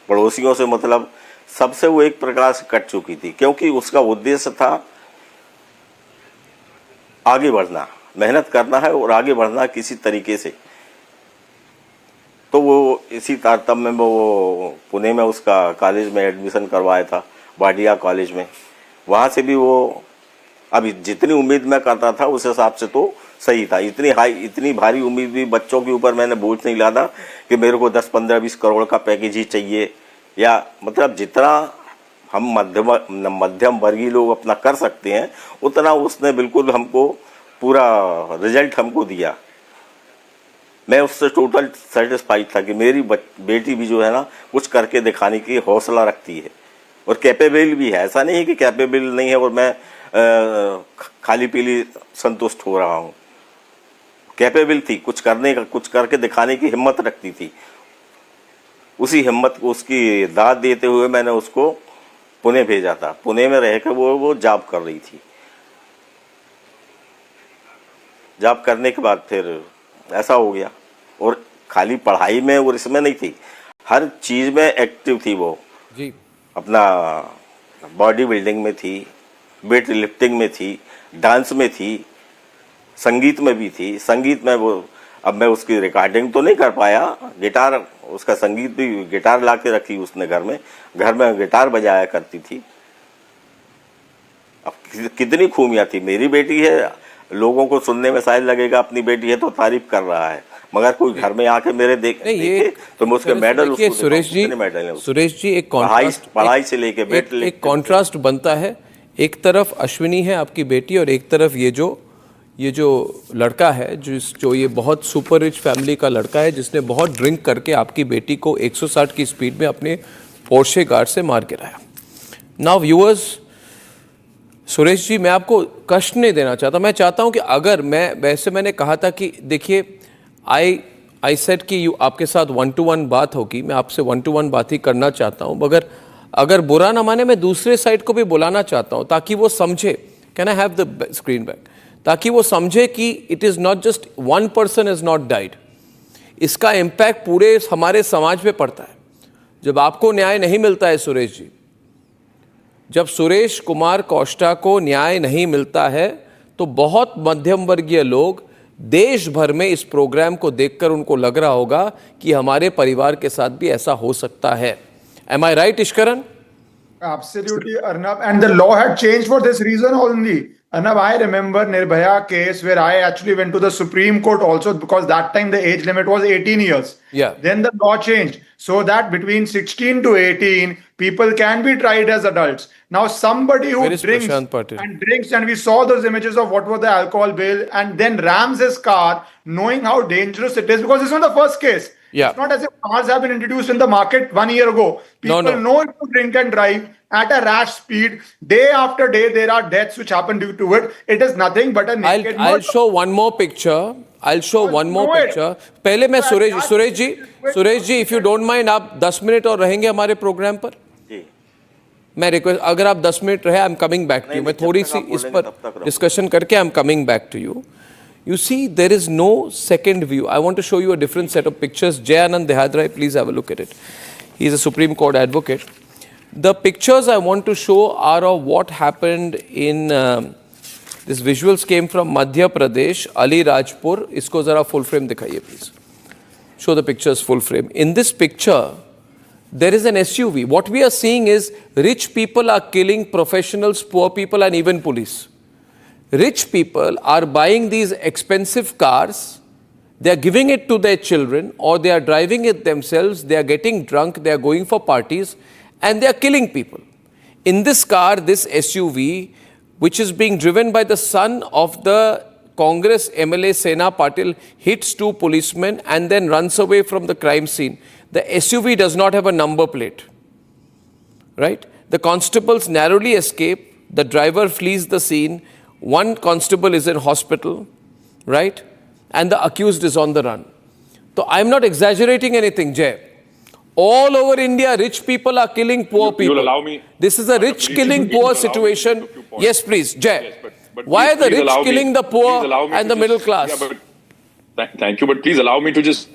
पड़ोसियों से मतलब, सबसे वो एक प्रकार से कट चुकी थी, क्योंकि उसका उद्देश्य था आगे बढ़ना, मेहनत करना है और आगे बढ़ना किसी तरीके से। तो वो इसी तारतम्य में वो पुणे में उसका कॉलेज में एडमिशन करवाया था, वाडिया कॉलेज में। वहाँ से भी वो अभी जितनी उम्मीद मैं करता था उस हिसाब से तो सही था। इतनी भारी उम्मीद भी बच्चों के ऊपर मैंने बोझ नहीं लादा कि मेरे को 10, 15, 20 करोड़ का पैकेज ही चाहिए, या मतलब जितना हम मध्यम वर्गीय लोग अपना कर सकते हैं उतना उसने बिल्कुल हमको पूरा रिजल्ट हमको दिया। मैं उससे टोटल सेटिस्फाइड था कि मेरी बेटी भी जो है ना कुछ करके दिखाने की हौसला रखती है और कैपेबल भी है। ऐसा नहीं है कि कैपेबल नहीं है और मैं खाली पीली संतुष्ट हो रहा हूँ। कैपेबल थी, कुछ करने का, कुछ करके दिखाने की हिम्मत रखती थी। उसी हिम्मत को, उसकी दाद देते हुए मैंने उसको पुणे भेजा था। पुणे में रह कर वो जॉब कर रही थी। जॉब करने के बाद फिर ऐसा हो गया, और खाली पढ़ाई में और इसमें नहीं थी, हर चीज़ में एक्टिव थी वो जी। अपना बॉडी बिल्डिंग में थी, वेट लिफ्टिंग में थी, डांस में थी, संगीत में भी थी। संगीत में वो, अब मैं उसकी रिकॉर्डिंग तो नहीं कर पाया, गिटार, उसका संगीत भी, गिटार ला के रखी उसने घर में गिटार बजाया करती थी। अब कितनी खूबियाँ थी। मेरी बेटी है, लोगों को सुनने में शायद लगेगा अपनी बेटी है तो तारीफ कर रहा है, मगर कोई घर में आके मेरे देखे तो मैं उसके मेडल, सुरेश जी एक पढ़ाई से लेके एक कॉन्ट्रास्ट बनता है। एक तरफ अश्विनी है आपकी बेटी, और एक तरफ ये जो लड़का है, जो ये बहुत सुपर रिच फैमिली का लड़का है, जिसने बहुत ड्रिंक करके आपकी बेटी को 160 की स्पीड में अपने पोर्शे कार से मार गिराया। नाउ व्यूअर्स, सुरेश जी, मैं आपको कष्ट नहीं देना चाहता। मैं चाहता हूं कि अगर मैंने कहा था कि देखिए, आई सेड कि आपके साथ 1-to-1 बात होगी, मैं आपसे 1-to-1 बात ही करना चाहता हूं, मगर अगर बुरा ना माने, मैं दूसरे साइड को भी बुलाना चाहता हूं ताकि वो समझे। Can I have the screen back? ताकि वो समझे कि it is not just one person is not died, इसका इम्पैक्ट पूरे हमारे समाज पे पड़ता है। जब आपको न्याय नहीं मिलता है सुरेश जी, जब सुरेश कुमार कोष्टा को न्याय नहीं मिलता है, तो बहुत मध्यम वर्गीय लोग देश भर में इस प्रोग्राम को देखकर उनको लग रहा होगा कि हमारे परिवार के साथ भी ऐसा हो सकता है। Am I right, Ishkaran? Absolutely, Arnab. And the law had changed for this reason only. Arnab, I remember Nirbhaya case where I actually went to the Supreme Court also, because that time the age limit was 18 years. Yeah. Then the law changed so that between 16 to 18, people can be tried as adults. Now somebody who drinks, and we saw those images of what was the alcohol bill, and then rams his car, knowing how dangerous it is, because it's not the first case. Yeah. It's not as if cars have been introduced in the market 1 year ago. People know if to drink and drive at a rash speed. Day after day, there are deaths which happen due to it. It is nothing but a naked I'll show one more picture. पहले मैं Suresh ji, if you don't mind, आप 10 minute और रहेंगे हमारे programme पर? मैं request, अगर आप 10 मिनट रहे, I am coming back to you. मैं थोड़ी सी इस पर डिस्कशन करके I am coming back to you. You see, there is no second view. I want to show you a different set of pictures. Jay Anand Dehadrai, please have a look at it. He is a Supreme Court advocate. The pictures I want to show are of what happened in, these visuals came from Madhya Pradesh, Ali Rajpur. Isko zara full frame dikhaiye, please. Show the pictures full frame. In this picture, there is an SUV. What we are seeing is rich people are killing professionals, poor people, and even police. Rich people are buying these expensive cars, they are giving it to their children, or they are driving it themselves, they are getting drunk, they are going for parties, and they are killing people. In this car, this SUV, which is being driven by the son of the Congress MLA Sena Patil, hits 2 policemen and then runs away from the crime scene. The SUV does not have a number plate, right? The constables narrowly escape, the driver flees the scene. One constable is in hospital, right? And the accused is on the run. So I'm not exaggerating anything, Jay. All over India, rich people are killing poor people. You'll allow me. This is a rich killing poor situation. Yes, please, Jay. Yes, but why are the please rich killing the poor and the middle class? Yeah, thank you, but please allow me to just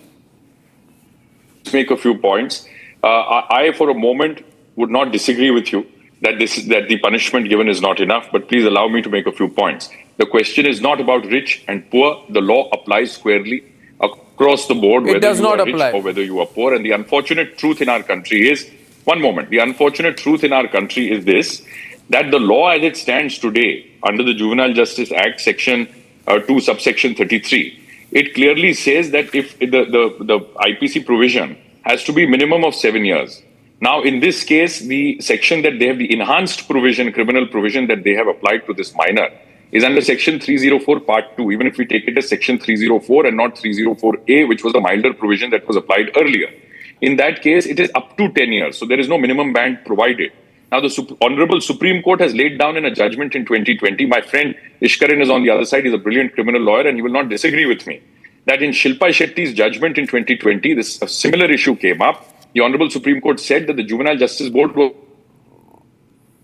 make a few points. I, for a moment, would not disagree with you that the punishment given is not enough, but please allow me to make a few points. The question is not about rich and poor. The law applies squarely across the board, whether you are rich or whether you are poor. And the unfortunate truth in our country is, one moment, the unfortunate truth in our country is this, that the law as it stands today, under the Juvenile Justice Act, Section 2, subsection 33, it clearly says that if the IPC provision has to be minimum of 7 years. Now, in this case, the section that they have, the enhanced provision, criminal provision that they have applied to this minor is under Section 304 Part 2, even if we take it as Section 304 and not 304A, which was the milder provision that was applied earlier. In that case, it is up to 10 years. So there is no minimum band provided. Now, the Honorable Supreme Court has laid down in a judgment in 2020. My friend Ishkaran is on the other side. He's a brilliant criminal lawyer, and he will not disagree with me that in Shilpa Shetty's judgment in 2020, a similar issue came up. The Honorable Supreme Court said that the Juvenile Justice Board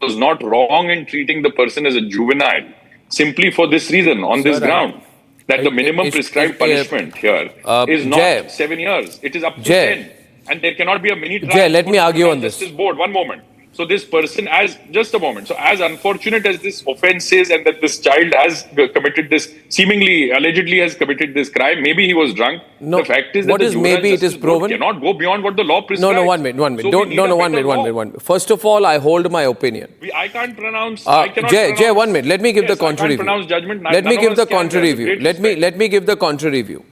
was not wrong in treating the person as a juvenile simply for this reason, on this ground, that the minimum prescribed punishment here is not 7 years. It is up to 10. And there cannot be a mini trial. Let me argue on this. Justice Board. One moment. So this person, just a moment. So as unfortunate as this offense is, and that this child has committed this, seemingly, allegedly has committed this crime, maybe he was drunk. No, the fact is that what is maybe it is proven? Cannot go beyond what the law prescribes. No, one minute. One minute. First of all, I hold my opinion. I can't pronounce. Jay, 1 minute. Let me give the contrary view. Judgment. Let me give the contrary view. Let me give the contrary view.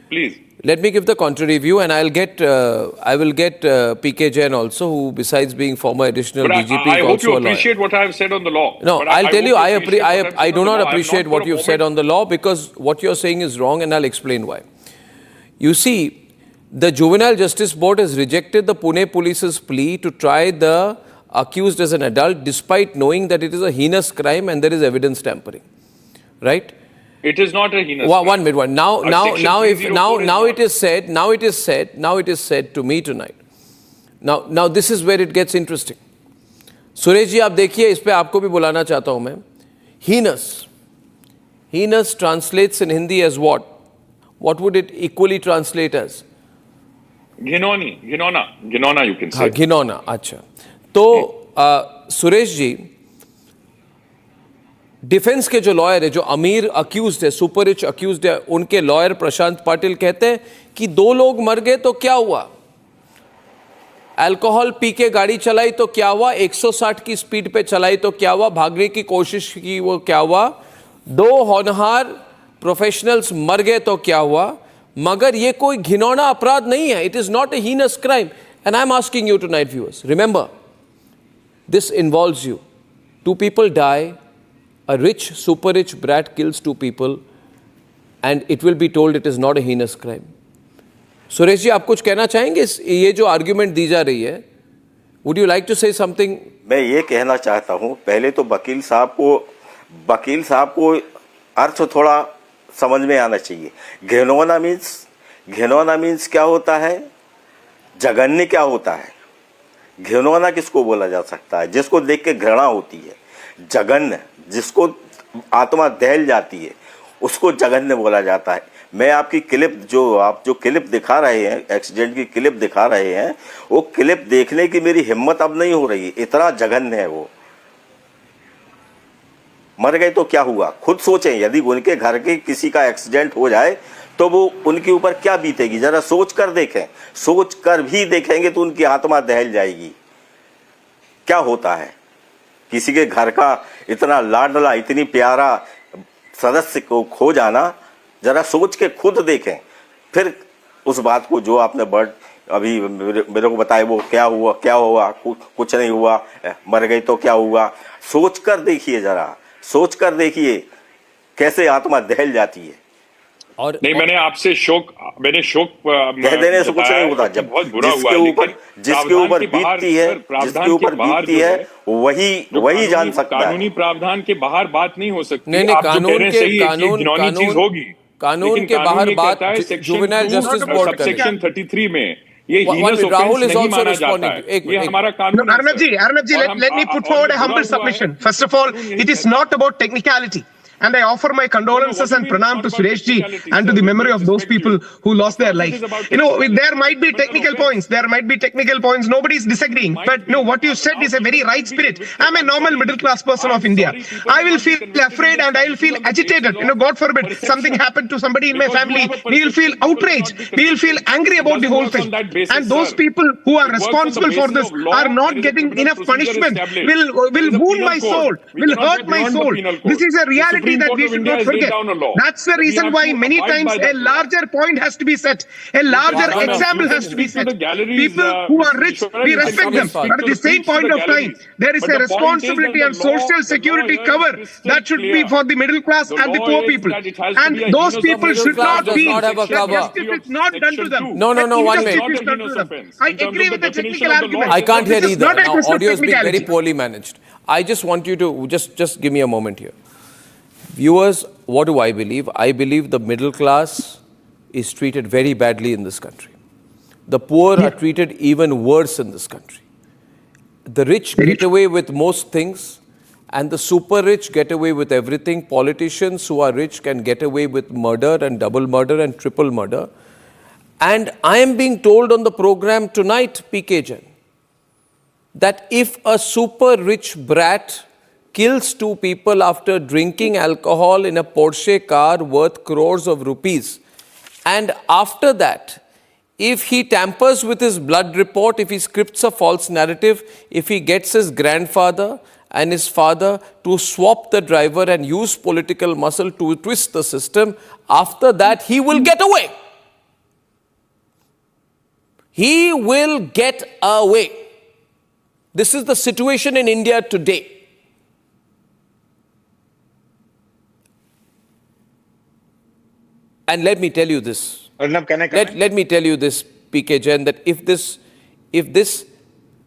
Please. Let me give the contrary view, and I will get PK Jain also, who besides being former additional DGP I is hope also you a lawyer. appreciate what I have said on the law. No, I'll tell you, I do not appreciate what you've said on the law, because what you're saying is wrong, and I'll explain why. You see, the Juvenile Justice Board has rejected the Pune Police's plea to try the accused as an adult, despite knowing that it is a heinous crime and there is evidence tampering. Right? It is not a heinous. One minute. Now it is said to me tonight. Now this is where it gets interesting. Suresh ji आप देखिए, इस पे आपको भी बुलाना चाहता हूं मैं. Heinous translates in Hindi as what? What would it equally translate as? Ghinona you can say. Ghinona, अच्छा. तो सुरेश जी, डिफेंस के जो लॉयर है, जो अमीर अक्यूज्ड है, सुपर रिच अक्यूज्ड है, उनके लॉयर प्रशांत पाटिल कहते हैं कि 2 लोग मर गए तो क्या हुआ, अल्कोहल पी के गाड़ी चलाई तो क्या हुआ, 160 की स्पीड पे चलाई तो क्या हुआ, भागने की कोशिश की वो क्या हुआ, 2 होनहार प्रोफेशनल्स मर गए तो क्या हुआ, मगर ये कोई घिनौना अपराध नहीं है. It is not a heinous crime. And I am asking you tonight viewers, remember this involves you. 2 people die. A rich, super rich brat kills 2 people, and it will be told it is not a heinous crime. Suresh ji, आप कुछ कहना चाहेंगे? ये जो argument दी जा रही है, would you like to say something? मैं ये कहना चाहता हूँ, पहले तो वकील साहब को अर्थ थोड़ा समझ में आना चाहिए. घिनौना मीन्स क्या होता है, जघन्य क्या होता है. घिनौना किसको बोला जा सकता है? जिसको देख के घृणा होती है. जघन्य, जिसको आत्मा दहल जाती है, उसको जघन्य बोला जाता है. मैं आपकी क्लिप जो क्लिप दिखा रहे हैं, एक्सीडेंट की क्लिप दिखा रहे हैं, वो क्लिप देखने की मेरी हिम्मत अब नहीं हो रही. इतना जघन्य है वो. मर गए तो क्या हुआ, खुद सोचें. यदि उनके घर के किसी का एक्सीडेंट हो जाए तो वो उनके ऊपर क्या बीतेगी, जरा सोच कर देखें. सोच कर भी देखेंगे तो उनकी आत्मा दहल जाएगी. क्या होता है किसी के घर का इतना लाडला, इतनी प्यारा सदस्य को खो जाना. जरा सोच के खुद देखें, फिर उस बात को जो आपने अभी मेरे को बताया, वो क्या हुआ, कुछ नहीं हुआ, मर गई तो क्या हुआ. सोच कर देखिए, जरा सोच कर देखिए कैसे आत्मा दहल जाती है. और नहीं, मैंने आपसे शोक कह देने से कुछ नहीं होता. जब बहुत बुरा हुआ, जिसके ऊपर बीतती है वही जान सकता है. कानूनी प्रावधान के बाहर बात नहीं हो सकती. नहीं, कानून के बाहर बात जुवेनाइल जस्टिस बोर्ड का सेक्शन 33 में ये राहुल इज आल्सो रिस्पोंडिंग. ये हमारा कानून. Arnab ji, let me put forward a humble submission. First of all, it is not about technicality. And I offer my condolences and pranam to Suresh ji and to the memory of those people who lost their life. There might be technical points. Nobody is disagreeing. But what you said is a very right spirit. I'm a normal middle class person of India. I will feel afraid and I will feel agitated. God forbid something happened to somebody in my family. We will feel outraged. We will feel angry about the whole thing. And those people who are responsible for this are not getting enough punishment. Will wound my soul. Will hurt my soul. This is a reality reality that we should not forget. That's the reason why many times a larger point has to be set. A larger example has to be set. People who are rich, we respect them. But at the same point of time, there is a responsibility and social security cover that should be for the middle class and the poor people. And those people should not feel that justice is not done to them. No, 1 minute. I agree with the technical argument. I can't hear either. Now, Now, audio is being very poorly managed. I just want you to just give me a moment here. Viewers, what do I believe? I believe the middle class is treated very badly in this country. The poor are treated even worse in this country. The rich get away with most things, and the super rich get away with everything. Politicians who are rich can get away with murder and double murder and triple murder. And I am being told on the program tonight, PK Jain, that if a super rich brat kills two people after drinking alcohol in a Porsche car worth crores of rupees, and after that, if he tampers with his blood report, if he scripts a false narrative, if he gets his grandfather and his father to swap the driver and use political muscle to twist the system, after that he will get away. He will get away. This is the situation in India today. And let me tell you this. Let me tell you this, PK Jain, that if this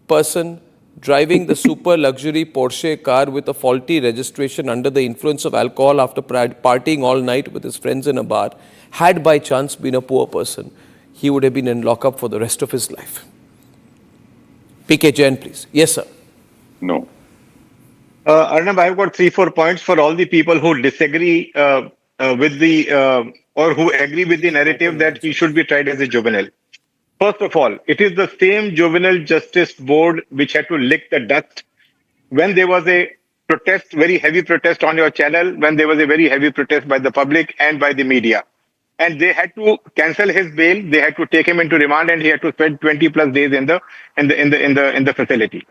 person driving the super luxury Porsche car with a faulty registration under the influence of alcohol after partying all night with his friends in a bar had by chance been a poor person, he would have been in lockup for the rest of his life. PK Jain, please. Yes, sir. No. Arnab, I've got 3-4 points for all the people who disagree with the or who agree with the narrative that he should be tried as a juvenile. First of all, it is the same Juvenile Justice Board which had to lick the dust when there was a protest, very heavy protest on your channel, when there was a very heavy protest by the public and by the media. And they had to cancel his bail, they had to take him into remand, and he had to spend 20 plus days in the facility.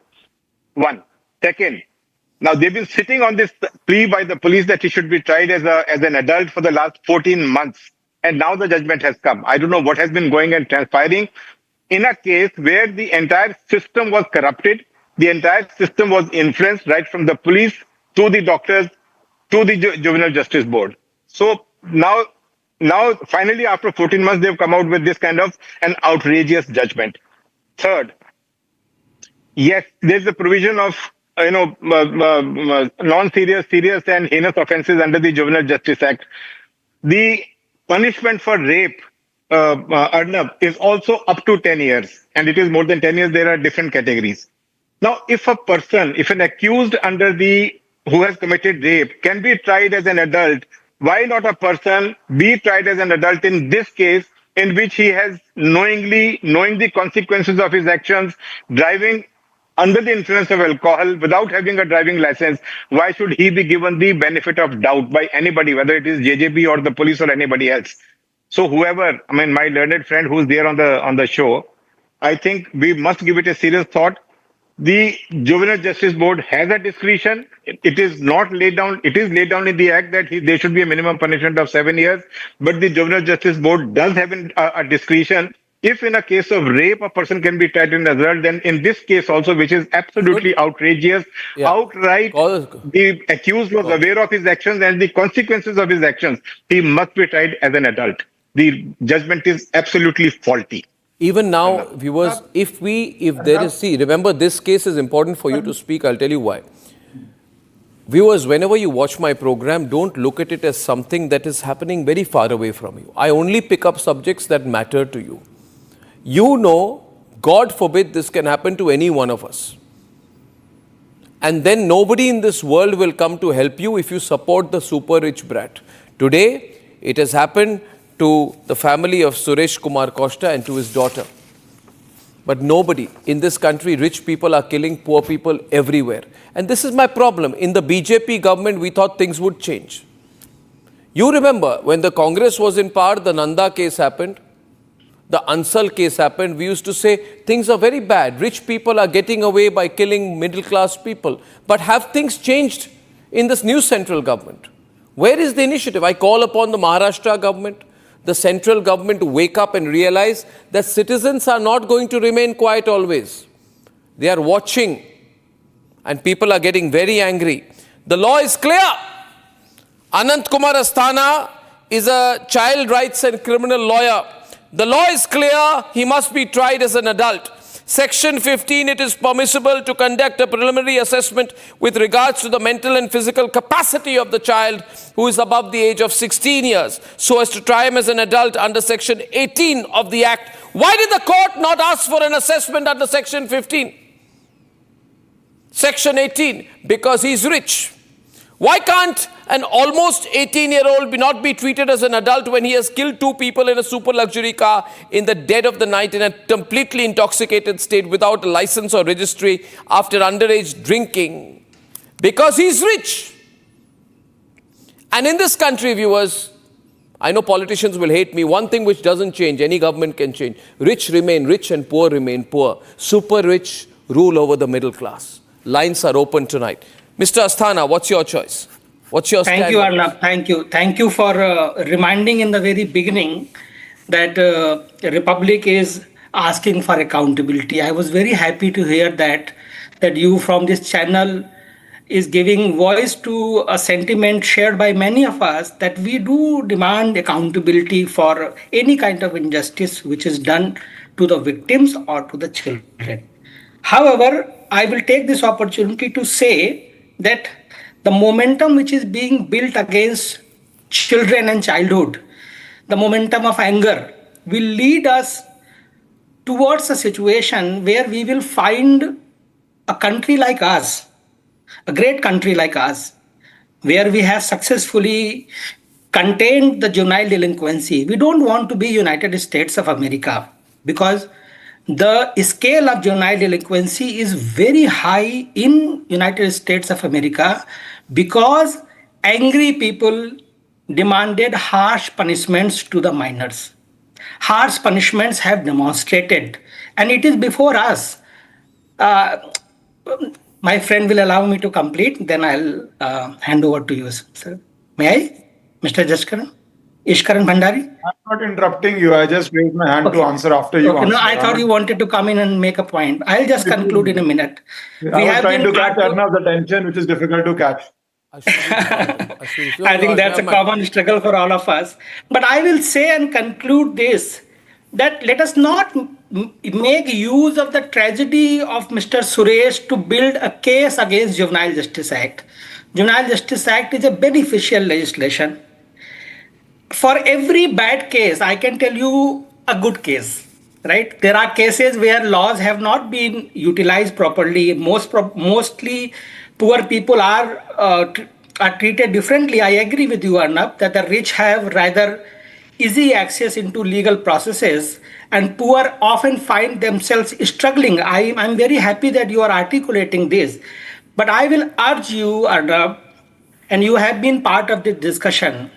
One. Second, now they've been sitting on this plea by the police that he should be tried as an adult for the last 14 months. And now the judgment has come. I don't know what has been going and transpiring in a case where the entire system was corrupted, the entire system was influenced right from the police to the doctors to the Juvenile Justice Board. So now finally after 14 months they've come out with this kind of an outrageous judgment. Third, yes, there's a provision of non-serious, serious and heinous offences under the Juvenile Justice Act. The punishment for rape, Arnab, is also up to 10 years. And it is more than 10 years, there are different categories. Now, if an accused who has committed rape can be tried as an adult, why not a person be tried as an adult in this case in which he has knowing the consequences of his actions, driving under the influence of alcohol without having a driving license? Why should he be given the benefit of doubt by anybody, whether it is JJB or the police or anybody else? So whoever, my learned friend who's there on the show, I think we must give it a serious thought. The Juvenile Justice Board has a discretion. It is not laid down. It is laid down in the act that there should be a minimum punishment of 7 years. But the Juvenile Justice Board does have a discretion. If in a case of rape, a person can be tried as adult, then in this case also, which is absolutely outrageous, outright, the accused was aware of his actions and the consequences of his actions. He must be tried as an adult. The judgment is absolutely faulty. Even now, viewers, remember this case is important for you to speak. I'll tell you why. Viewers, whenever you watch my program, don't look at it as something that is happening very far away from you. I only pick up subjects that matter to you. You know, God forbid this can happen to any one of us. And then nobody in this world will come to help you if you support the super rich brat. Today, it has happened to the family of Suresh Kumar Costa and to his daughter. But nobody in this country, rich people are killing poor people everywhere. And this is my problem. In the BJP government, we thought things would change. You remember when the Congress was in power, the Nanda case happened. The Ansal case happened. We used to say things are very bad. Rich people are getting away by killing middle class people. But have things changed in this new central government? Where is the initiative? I call upon the Maharashtra government, the central government to wake up and realize that citizens are not going to remain quiet always. They are watching and people are getting very angry. The law is clear. Anant Kumar Asthana is a child rights and criminal lawyer. The law is clear. He must be tried as an adult. Section 15, it is permissible to conduct a preliminary assessment with regards to the mental and physical capacity of the child who is above the age of 16 years, so as to try him as an adult under Section 18 of the Act. Why did the court not ask for an assessment under Section 15? Section 18, because he's rich. Why can't an almost 18-year-old not be treated as an adult when he has killed 2 people in a super luxury car in the dead of the night in a completely intoxicated state without a license or registry after underage drinking? Because he's rich. And in this country, viewers, I know politicians will hate me. One thing which doesn't change, any government can change. Rich remain rich and poor remain poor. Super rich rule over the middle class. Lines are open tonight. Mr. Asthana, what's your choice? What's your stand? Thank you, Arnab. Thank you. Thank you for reminding in the very beginning that the Republic is asking for accountability. I was very happy to hear that you from this channel is giving voice to a sentiment shared by many of us that we do demand accountability for any kind of injustice which is done to the victims or to the children. However, I will take this opportunity to say that the momentum which is being built against children and childhood, the momentum of anger, will lead us towards a situation where we will find a country like us, a great country like us, where we have successfully contained the juvenile delinquency. We don't want to be United States of America because the scale of juvenile delinquency is very high in United States of America because angry people demanded harsh punishments to the minors. Harsh punishments have demonstrated, and it is before us. My friend will allow me to complete, then I'll hand over to you, sir. May I, Mr. Ishkaran Bhandari? I'm not interrupting you. I just raised my hand to answer after you answer. No, I thought you wanted to come in and make a point. I'll just conclude in a minute. I was trying to catch Arnav's attention, which is difficult to catch. I think that's a common struggle for all of us. But I will say and conclude this, that let us not make use of the tragedy of Mr. Suresh to build a case against Juvenile Justice Act. Juvenile Justice Act is a beneficial legislation. For every bad case, I can tell you a good case, right? There are cases where laws have not been utilized properly. Mostly poor people are treated differently. I agree with you, Arnab, that the rich have rather easy access into legal processes and poor often find themselves struggling. I'm very happy that you are articulating this. But I will urge you, Arnab, and you have been part of the discussion,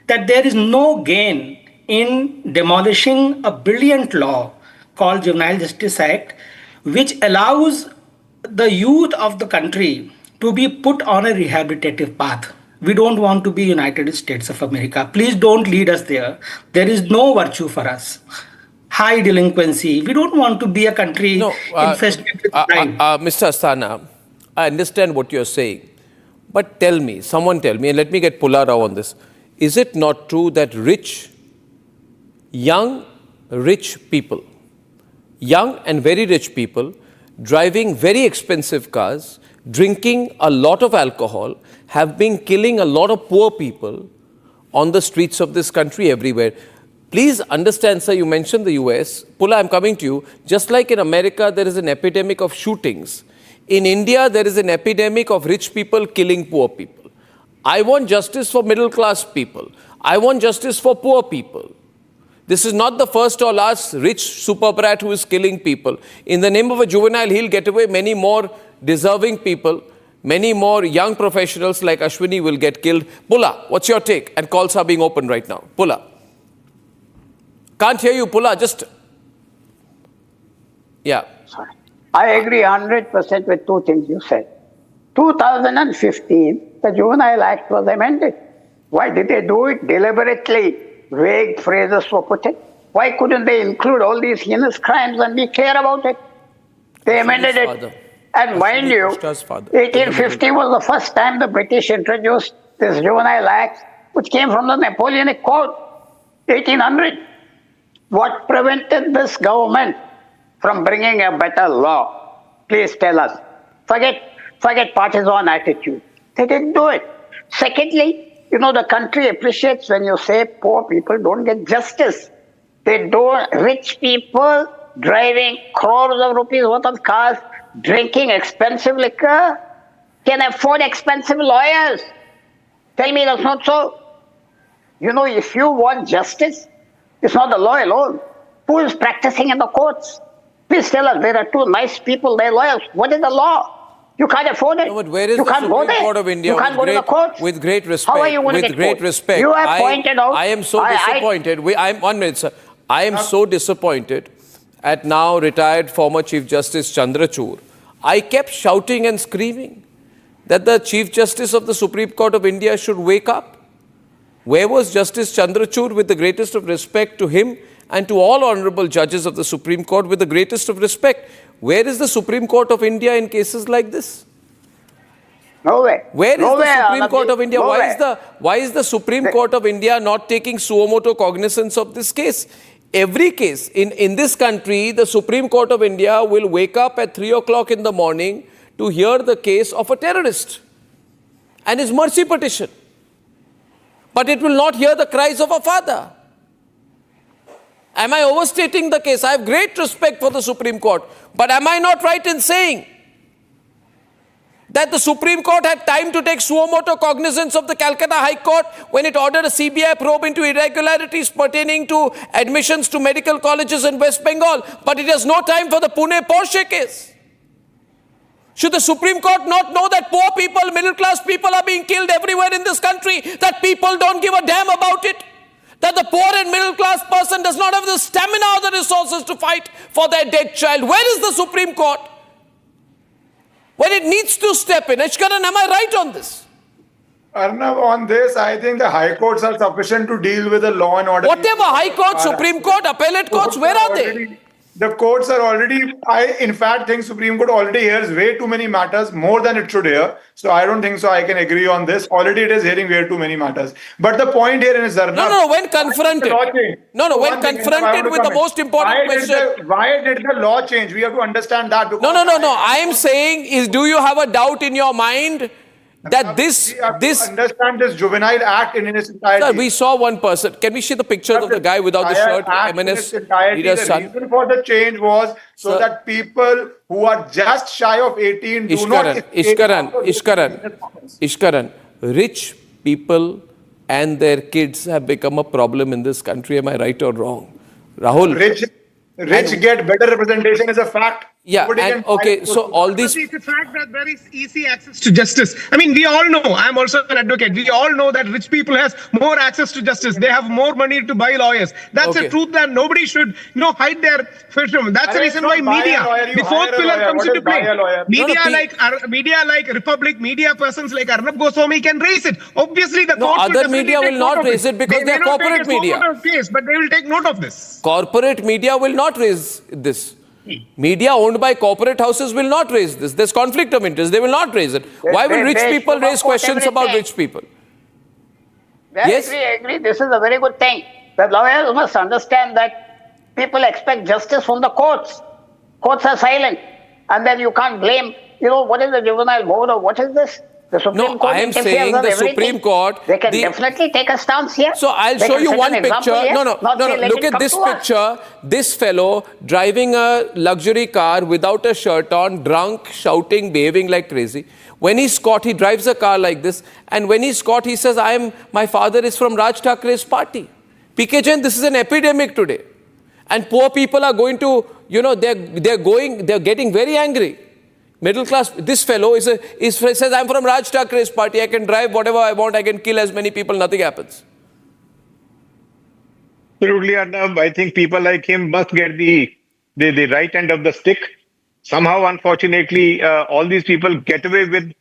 that there is no gain in demolishing a brilliant law called Juvenile Justice Act, which allows the youth of the country to be put on a rehabilitative path. We don't want to be United States of America. Please don't lead us there. There is no virtue for us. High delinquency. We don't want to be a country infested with crime. Mr. Asthana, I understand what you're saying. But someone tell me, and let me get Pula Rao on this. Is it not true that young, rich people, young and very rich people, driving very expensive cars, drinking a lot of alcohol, have been killing a lot of poor people on the streets of this country everywhere? Please understand, sir, you mentioned the US. Pula, I'm coming to you. Just like in America, there is an epidemic of shootings. In India, there is an epidemic of rich people killing poor people. I want justice for middle class people. I want justice for poor people. This is not the first or last rich super brat who is killing people. In the name of a juvenile, he'll get away. Many more deserving people, many more young professionals like Ashwini will get killed. Pula, what's your take? And calls are being opened right now. Pula. Can't hear you, Pula. Just. Yeah. Sorry. I agree 100% with two things you said. 2015, the Juvenile Act was amended. Why did they do it? Deliberately vague phrases were put in. Why couldn't they include all these heinous crimes and be clear about it? They amended it. And mind you, 1850 was the first time the British introduced this Juvenile Act, which came from the Napoleonic Code, 1800. What prevented this government from bringing a better law? Please tell us. Forget partisan attitude. They didn't do it. Secondly, the country appreciates when you say poor people don't get justice. They don't. Rich people driving crores of rupees worth of cars, drinking expensive liquor, can afford expensive lawyers. Tell me that's not so. If you want justice, it's not the law alone. Who is practicing in the courts? Please tell us. There are two nice people, they're lawyers. What is the law? You can't afford it. No, but where is you the can't Supreme go there. Court of India? You can't go to the courts. With great respect. How are you going to get great court? respect. You have pointed out. I am so disappointed. I'm 1 minute, sir. I am so disappointed at now retired former Chief Justice Chandrachud. I kept shouting and screaming that the Chief Justice of the Supreme Court of India should wake up. Where was Justice Chandrachud? With the greatest of respect to him and to all honorable judges of the Supreme Court, with the greatest of respect, where is the Supreme Court of India in cases like this? Nowhere. Where is the Supreme Court of India? Nowhere. Why is the Supreme Court of India not taking suo moto cognizance of this case? Every case in this country, the Supreme Court of India will wake up at 3 o'clock in the morning to hear the case of a terrorist and his mercy petition. But it will not hear the cries of a father. Am I overstating the case? I have great respect for the Supreme Court. But am I not right in saying that the Supreme Court had time to take suo moto cognizance of the Calcutta High Court when it ordered a CBI probe into irregularities pertaining to admissions to medical colleges in West Bengal, but it has no time for the Pune Porsche case? Should the Supreme Court not know that poor people, middle class people are being killed everywhere in this country, that people don't give a damn about it? That the poor and middle class person does not have the stamina or the resources to fight for their dead child? Where is the Supreme Court when it needs to step in? Ishkaran, am I right on this? Arnab, on this, I think the high courts are sufficient to deal with the law and order. Whatever high court, Supreme Court, appellate courts, where are they? The courts are already, I in fact think Supreme Court already hears way too many matters, more than it should hear. So I don't think so I can agree on this. Already it is hearing way too many matters. But the point here is, Arnab, when confronted. When confronted with the most important question. Why did the law change? We have to understand that. No. I am saying do you have a doubt in your mind that this understand this Juvenile Act in its entirety? Sir, we saw one person. Can we see the pictures of the guy without the shirt? The reason for the change was so that people who are just shy of 18 do not... Ishkaran, rich people and their kids have become a problem in this country. Am I right or wrong? Rahul? Rich get better representation is a fact. Yeah, so all these... It's a fact that there is easy access to justice. I mean, we all know, I'm also an advocate, we all know that rich people has more access to justice. They have more money to buy lawyers. That's a truth that nobody should, hide their fishermen. That's the reason why media, the fourth pillar comes into play. Media like Republic, media persons like Arnab Goswami can raise it. Obviously, the court other media will not raise it because they are corporate media. But they will take note of this. Corporate media will not raise this. Media owned by corporate houses will not raise this. There's conflict of interest. They will not raise it. Why will rich people raise questions about rich people? Yes, I agree. This is a very good thing. The lawyers must understand that people expect justice from the courts. Courts are silent. And then you can't blame, what is the juvenile board or what is this? The Supreme Court I am saying the Supreme Court... They can definitely take a stance here. So I'll show you one picture. No. Look at this picture. This fellow driving a luxury car without a shirt on, drunk, shouting, behaving like crazy. When he's caught, he drives a car like this. And when he's caught, he says, my father is from Raj Thakre's party. PK Jain, this is an epidemic today. And poor people are going to, they're getting very angry. Middle class, this fellow says, I'm from Raj Thakre's party, I can drive whatever I want, I can kill as many people, nothing happens. Absolutely, Arnab. I think people like him must get the right end of the stick. Somehow, unfortunately, all these people get away with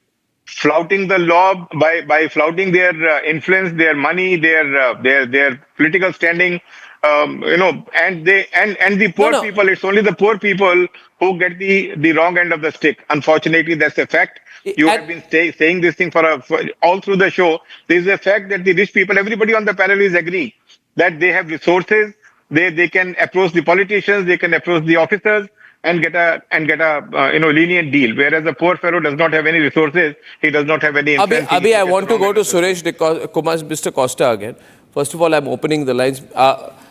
flouting the law, by flouting their influence, their money, their political standing, and the poor people. It's only the poor people who get the wrong end of the stick. Unfortunately, that's a fact. You have been saying this thing for all through the show. There is a fact that the rich people, everybody on the panel is agreeing that they have resources. They can approach the politicians, they can approach the officers, and get a lenient deal. Whereas the poor fellow does not have any resources, he does not have any influence. Abhi, I want to go to Suresh Kumar, Mr. Costa again. First of all, I'm opening the lines.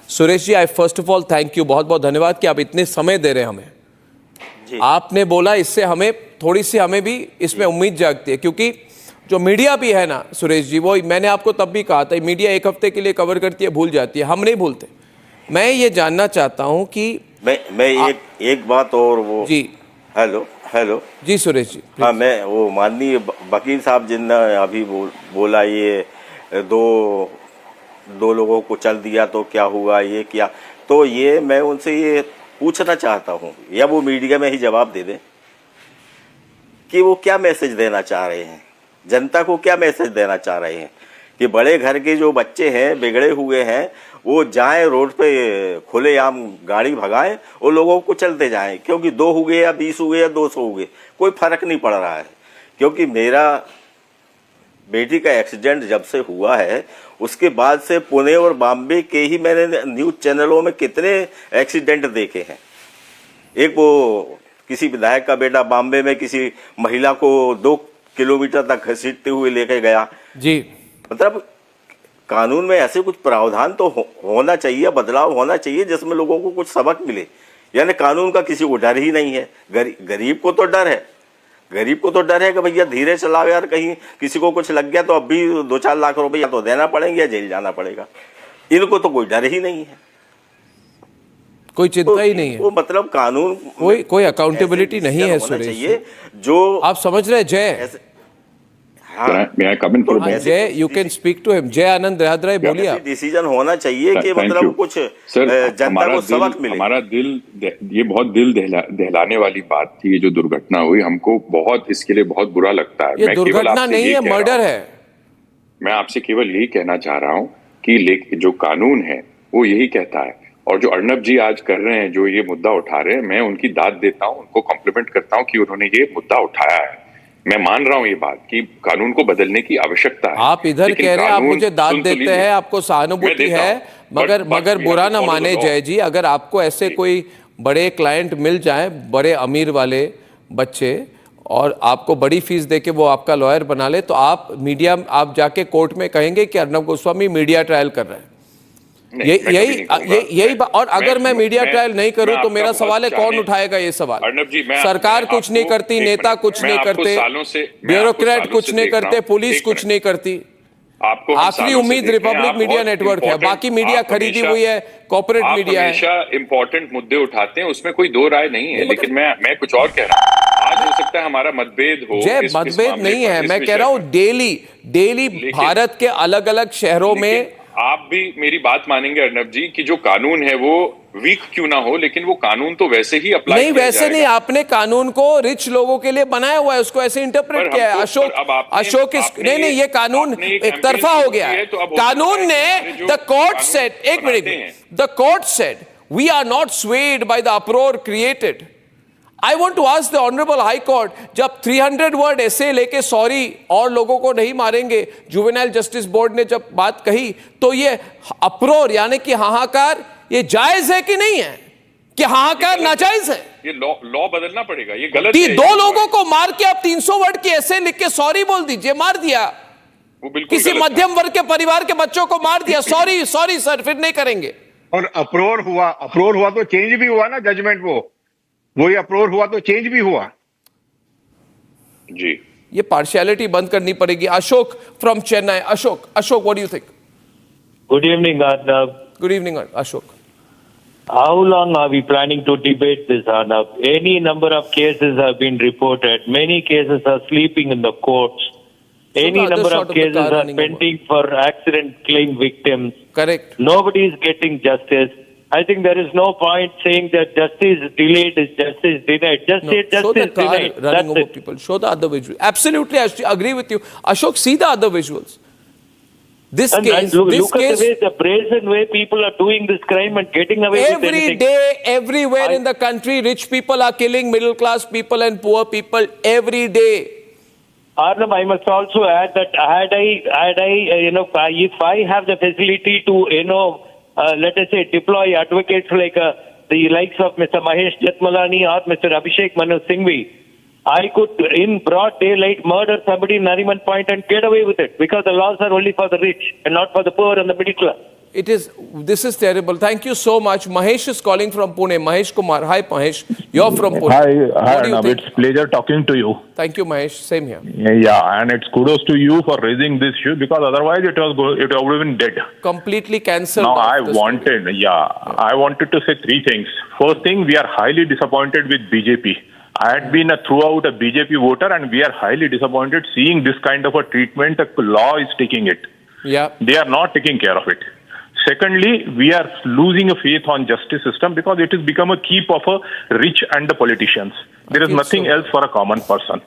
Suresh ji, I first of all thank you. बहुत बहुत धन्यवाद कि आप इतने समय दे रहे हैं हमें. आपने बोला, इससे हमें थोड़ी सी हमें भी इसमें उम्मीद जागती है, क्योंकि जो मीडिया भी है ना सुरेश जी, वो मैंने आपको तब भी कहा था, मीडिया एक हफ्ते के लिए कवर करती है, भूल जाती है, हम नहीं भूलते. मैं ये जानना चाहता हूं कि मैं एक बात और वो जी हेलो जी सुरेश जी, हाँ, मैं वो माननीय वकील साहब जिनने अभी बोला ये दो लोगों को चल दिया तो क्या हुआ, ये क्या, तो ये मैं उनसे ये पूछना चाहता हूँ, या वो मीडिया में ही जवाब दे दें कि वो क्या मैसेज देना चाह रहे हैं, जनता को क्या मैसेज देना चाह रहे हैं कि बड़े घर के जो बच्चे हैं, बिगड़े हुए हैं, वो जाएं रोड पे खुलेआम गाड़ी भगाएं और लोगों को चलते जाएं, क्योंकि 2 हुए या 20 हुए या 200 हुए, कोई फर्क नहीं पड़ रहा है. क्योंकि मेरा बेटी का एक्सीडेंट जब से हुआ है, उसके बाद से पुणे और बॉम्बे के ही मैंने न्यूज चैनलों में कितने एक्सीडेंट देखे हैं. एक वो किसी विधायक का बेटा बॉम्बे में किसी महिला को 2 किलोमीटर तक घसीटते हुए लेके गया जी. मतलब कानून में ऐसे कुछ प्रावधान तो होना चाहिए, बदलाव होना चाहिए जिसमें लोगों को कुछ सबक मिले. यानी कानून का किसी को डर ही नहीं है. गरीब को तो डर है, गरीब को तो डर है कि भैया धीरे चलाओ यार, कहीं किसी को कुछ लग गया तो अब भी 2-4 लाख रुपया तो देना पड़ेंगे या जेल जाना पड़ेगा. इनको तो कोई डर ही नहीं है, कोई चिंता ही नहीं है. वो मतलब कानून कोई अकाउंटेबिलिटी नहीं है सुरेश, जो आप समझ रहे. Jay Jay, you can speak to him. Jay Anand राय, बोलिए आप. डिसीजन होना चाहिए कि मतलब कुछ जनता को सबक मिले. हमारा दिल, ये बहुत दिल दहलाने वाली बात थी, ये जो दुर्घटना हुई, हमको बहुत इसके लिए बहुत बुरा लगता है. ये दुर्घटना नहीं है, मर्डर है. मैं आपसे केवल यही कहना चाह रहा हूँ कि जो कानून है वो यही कहता है, और जो अर्नब जी आज कर रहे हैं, जो ये मुद्दा उठा रहे हैं, मैं उनकी दाद देता हूँ, उनको कॉम्प्लीमेंट करता हूँ कि उन्होंने ये मुद्दा उठाया है. मैं मान रहा हूं ये बात कि कानून को बदलने की आवश्यकता है. आप इधर कह रहे हैं, आप मुझे दाद देते हैं, आपको सहानुभूति है, मगर बुरा ना माने जय जी, अगर आपको ऐसे कोई बड़े क्लाइंट मिल जाए, बड़े अमीर वाले बच्चे, और आपको बड़ी फीस देके वो आपका लॉयर बना ले, तो आप जाके कोर्ट में कहेंगे कि अर्नब गोस्वामी मीडिया ट्रायल कर रहे हैं. यही और अगर मैं मीडिया ट्रायल नहीं करूं तो मेरा सवाल है, कौन उठाएगा ये सवाल? सरकार कुछ नहीं करती, नेता कुछ नहीं करते, ब्यूरोक्रेट कुछ नहीं करते, पुलिस कुछ नहीं करती. आखिरी उम्मीद रिपब्लिक मीडिया नेटवर्क है, बाकी मीडिया खरीदी हुई है, कॉर्पोरेट मीडिया है. हमेशा इंपॉर्टेंट मुद्दे उठाते हैं, उसमें कोई दो राय नहीं है, लेकिन मैं कुछ और कह रहा हूँ. आज हो सकता है हमारा मतभेद हो. मतभेद नहीं है, मैं कह रहा हूँ डेली भारत के अलग अलग शहरों में. आप भी मेरी बात मानेंगे अर्नब जी कि जो कानून है वो वीक क्यों ना हो, लेकिन वो कानून तो वैसे ही अप्लाई नहीं, वैसे नहीं. आपने कानून को रिच लोगों के लिए बनाया हुआ है, उसको ऐसे इंटरप्रेट किया है. अशोक नहीं, ये कानून एक तरफा हो गया है. कानून ने द कोर्ट सेड, एक minute, the court said we are not swayed by the uproar created. I want to ask the Honorable High Court, जब 300 वर्ड ऐसे लेके सॉरी और लोगों को नहीं मारेंगे, जुवेनाइल जस्टिस बोर्ड ने जब बात कही, तो ये अप्रोर यानी कि हाहाकार, ये जायज है कि नहीं है? कि हाहाकार नाजायज है? ये लॉ बदलना पड़ेगा, ये गलत है. 2 लोगों को मार के आप 300 वर्ड की ऐसे लिख के सॉरी बोल दीजिए, मार दिया. वो बिल्कुल किसी मध्यम वर्ग के परिवार के बच्चों को मार दिया, सॉरी सर, फिर नहीं करेंगे. और अप्रोर हुआ तो चेंज भी हुआ ना जजमेंट. वो ये अप्रोर हुआ तो चेंज भी हुआ जी. ये पार्शियलिटी बंद करनी पड़ेगी. Ashok from Chennai. Ashok, what do you think? Good evening Arnab. Good evening Ashok. How long are we planning to debate this, Arnab? Any number of cases have been reported. Many cases are sleeping in the courts. Any number of cases are pending for accident claim victims. Correct. Nobody is getting justice. I think there is no point saying that justice delayed is justice denied. Just say justice denied. Running over people. Show the other visual. Absolutely, I agree with you. Ashok, see the other visuals. This case, look at the brazen way people are doing this crime and getting away with anything. Every day, everywhere in the country, rich people are killing middle class people and poor people every day. Arnab, I must also add that if I have the facility to, let us say, deploy advocates like the likes of Mr. Mahesh Jatmalani or Mr. Abhishek Manu Singhvi, I could, in broad daylight, murder somebody in Nariman Point and get away with it because the laws are only for the rich and not for the poor and the middle class. This is terrible. Thank you so much. Mahesh is calling from Pune. Mahesh Kumar. Hi, Mahesh. You're from Pune. Hi, Arnab. It's pleasure talking to you. Thank you, Mahesh. Same here. Yeah, and it's kudos to you for raising this issue because otherwise it would have been dead. Completely cancelled. Now I wanted to say three things. First thing, we are highly disappointed with BJP. I had been throughout a BJP voter and we are highly disappointed seeing this kind of a treatment. The law is taking it. Yeah. They are not taking care of it. Secondly, we are losing a faith on justice system because it has become a keep of a rich and the politicians. There is nothing else for a common person.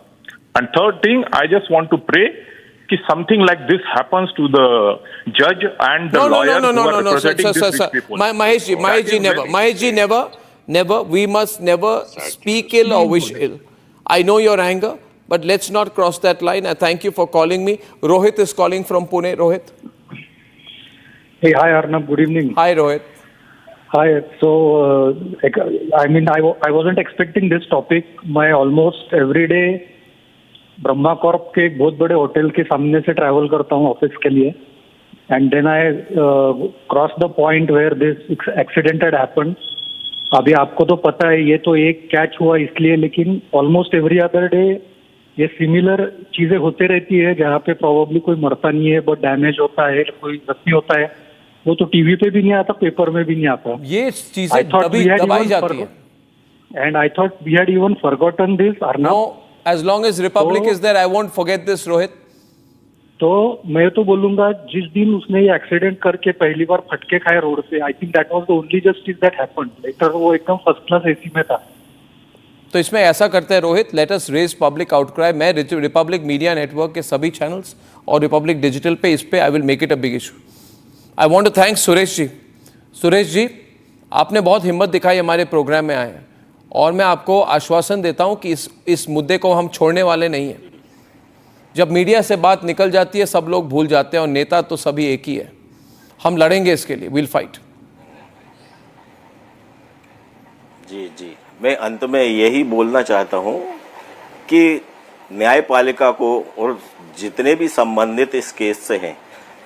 And third thing, I just want to pray that something like this happens to the judge and the lawyer who are representing these rich people. Mahesh ji, never. We must never speak ill or wish ill. I know your anger, but let's not cross that line. I thank you for calling me. Rohit is calling from Pune. Rohit. Hey, hi Arnab, good evening. Hi Rohit. Hi, so I wasn't expecting this topic. मैं almost every day Brahma Corp के एक बहुत बड़े hotel के सामने से travel करता हूँ ऑफिस के लिए, and then I crossed the point where this accident had happened. अभी आपको तो पता है ये तो एक कैच हुआ इसलिए, लेकिन ऑलमोस्ट एवरी अदर डे ये सिमिलर चीजें होते रहती है जहाँ पे प्रोबेबली कोई मरता नहीं है बट डैमेज होता है, कोई जख्मी होता है. वो तो टीवी पे भी नहीं आता, पेपर में भी नहीं आता. ये चीजें दबाई जाती है. And I thought we had even forgotten this. No, as long as Republic is there, I won't forget this, Rohit. तो मैं तो बोलूंगा जिस दिन उसने ये एक्सीडेंट करके पहली बार फटके खाए रोड पे, I think that was the only justice that happened. Later वो एकदम फर्स्ट क्लास एसी में था. तो इसमें ऐसा करते हैं Rohit, let us raise public outcry. मैं रिपब्लिक मीडिया नेटवर्क के सभी चैनल्स और रिपब्लिक डिजिटल पे इस पे I will make it a big issue. I want to thank Suresh ji. Suresh ji, आपने बहुत हिम्मत दिखाई, हमारे प्रोग्राम में आए हैं और मैं आपको आश्वासन देता हूं कि इस मुद्दे को हम छोड़ने वाले नहीं हैं. जब मीडिया से बात निकल जाती है सब लोग भूल जाते हैं और नेता तो सभी एक ही है. हम लड़ेंगे इसके लिए, विल फाइट. जी, मैं अंत में यही बोलना चाहता हूं कि न्यायपालिका को और जितने भी संबंधित इस केस से हैं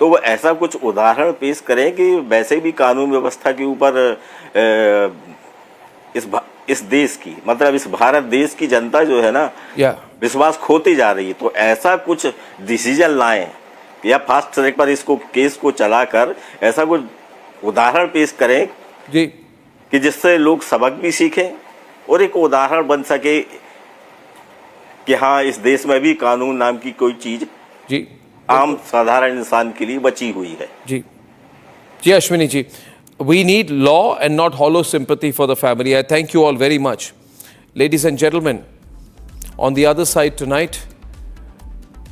तो वो ऐसा कुछ उदाहरण पेश करें कि वैसे भी कानून व्यवस्था के ऊपर इस देश की, मतलब इस भारत देश की जनता जो है ना विश्वास खोती जा रही है, तो ऐसा कुछ डिसीजन लाएं या फास्ट ट्रैक पर इसको केस को चलाकर ऐसा कुछ उदाहरण पेश करें जी कि जिससे लोग सबक भी सीखें और एक उदाहरण बन सके कि हाँ इस देश में भी कानून नाम की कोई चीज जी आम साधारण इंसान के लिए बची हुई है. जी Ashwini ji, we need law and not hollow sympathy for the family. I thank you all very much. Ladies and gentlemen, on the other side tonight,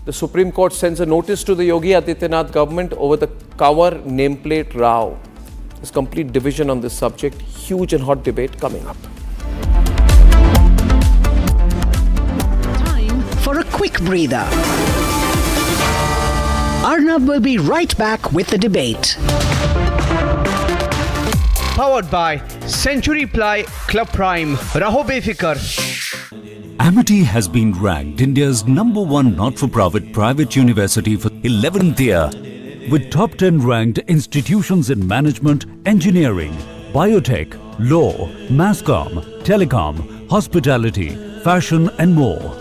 the Supreme Court sends a notice to the Yogi Adityanath government over the Kanwar nameplate row. There's complete division on this subject. Huge and hot debate coming up. Time for a quick breather. Arnab will be right back with the debate. Powered by Century Ply Club Prime. Raho befikar. Amity has been ranked India's #1 not-for-profit private university for 11th year, with top 10 ranked institutions in management, engineering, biotech, law, mass comm, telecom, hospitality, fashion and more.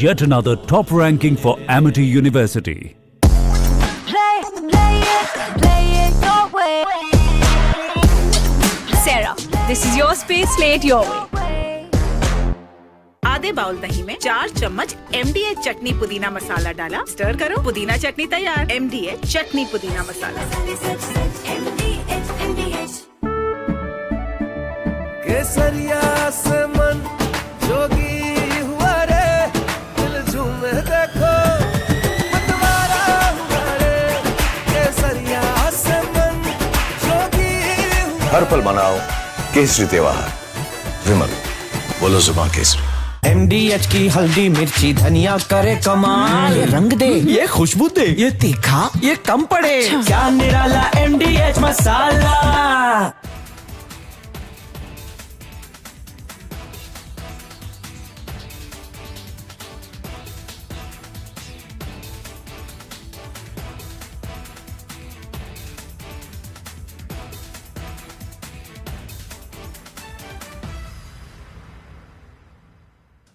Yet another top ranking for Amity University. Sarah, this is your space, play it your way. आधे bowl दही में 4 चम्मच MDH चटनी पुदीना मसाला डाला, stir करो, पुदीना चटनी तैयार. MDH चटनी पुदीना मसाला. केसरिया से मन जोगी हुआ रे, दिल झूमे देखो मतवारा हुआ रे, केसरिया से मन जोगी हुआ। हर पल मनाओ केसरी त्योहार, विमल बोलो जुबान केसरी। MDH की हल्दी मिर्ची धनिया करे कमाल, ये रंग दे, ये खुशबू दे, ये तीखा, ये कम पड़े, क्या निराला MDH masala.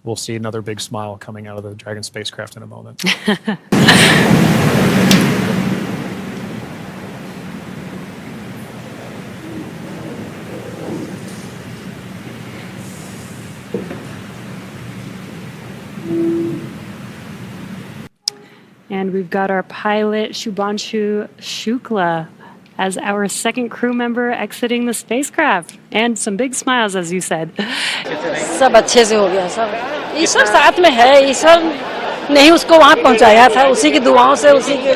We'll see another big smile coming out of the Dragon spacecraft in a moment. And we've got our pilot, Shubhanshu Shukla, as our second crew member exiting the spacecraft. And some big smiles, as you said. सब अच्छे से हो गया सब, ईश्वर साथ में है, ईश्वर ने ही उसको वहाँ पहुँचाया था, उसी की दुआओं से उसी के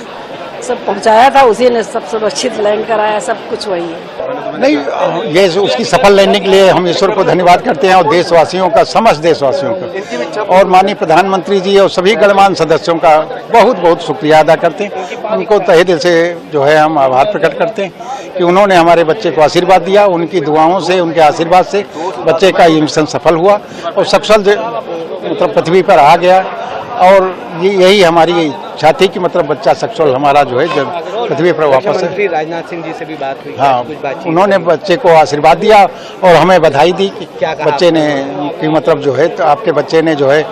सब पहुँचाया था, उसी ने सब सुरक्षित लैंड कराया, सब कुछ वही है। नहीं, ये उसकी सफल लैंडिंग के लिए हम ईश्वर को धन्यवाद करते हैं और देशवासियों का, समस्त देशवासियों का और माननीय प्रधानमंत्री जी और सभी गणमान्य सदस्यों का बहुत बहुत शुक्रिया अदा करते हैं। उनको तहे दिल से जो है हम आभार प्रकट करते हैं कि उन्होंने हमारे बच्चे को आशीर्वाद दिया, उनकी दुआओं से, उनके आशीर्वाद से बच्चे का ये मिशन सफल हुआ और सकुशल मतलब पृथ्वी पर आ गया। और यही हमारी इच्छा थी कि मतलब बच्चा सकुशल हमारा जो है जब पृथ्वी पर वापस है। राजनाथ सिंह जी से भी बात हुई, हाँ, कुछ बातचीत उन्होंने बच्चे को आशीर्वाद दिया और हमें बधाई दी कि बच्चे ने कि मतलब जो है तो आपके बच्चे ने जो है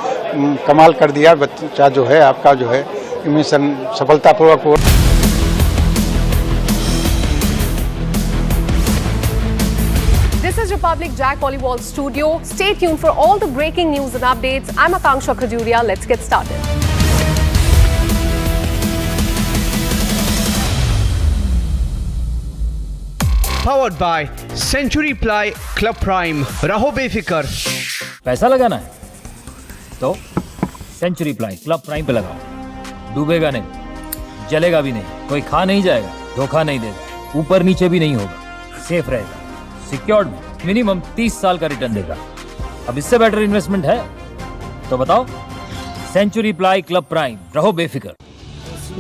कमाल कर दिया, बच्चा जो है आपका जो है मिशन सफलतापूर्वक हुआ। This is Republic Jack Volleyball Studio. Stay tuned for all the breaking news and updates. I'm Akanksha Khajuria. Let's get started. Powered by Century Ply Club Prime. रहो बेफिक्र। पैसा लगाना है तो सेंचुरी प्लाई क्लब प्राइम पे लगाओ, डूबेगा नहीं, जलेगा भी नहीं, कोई खा नहीं जाएगा, धोखा नहीं देगा, ऊपर नीचे भी नहीं होगा, सेफ रहेगा, सिक्योर्ड में मिनिमम 30 साल का रिटर्न देगा। अब इससे बेटर इन्वेस्टमेंट है तो बताओ। सेंचुरी प्लाई क्लब प्राइम, रहो बेफिक्र।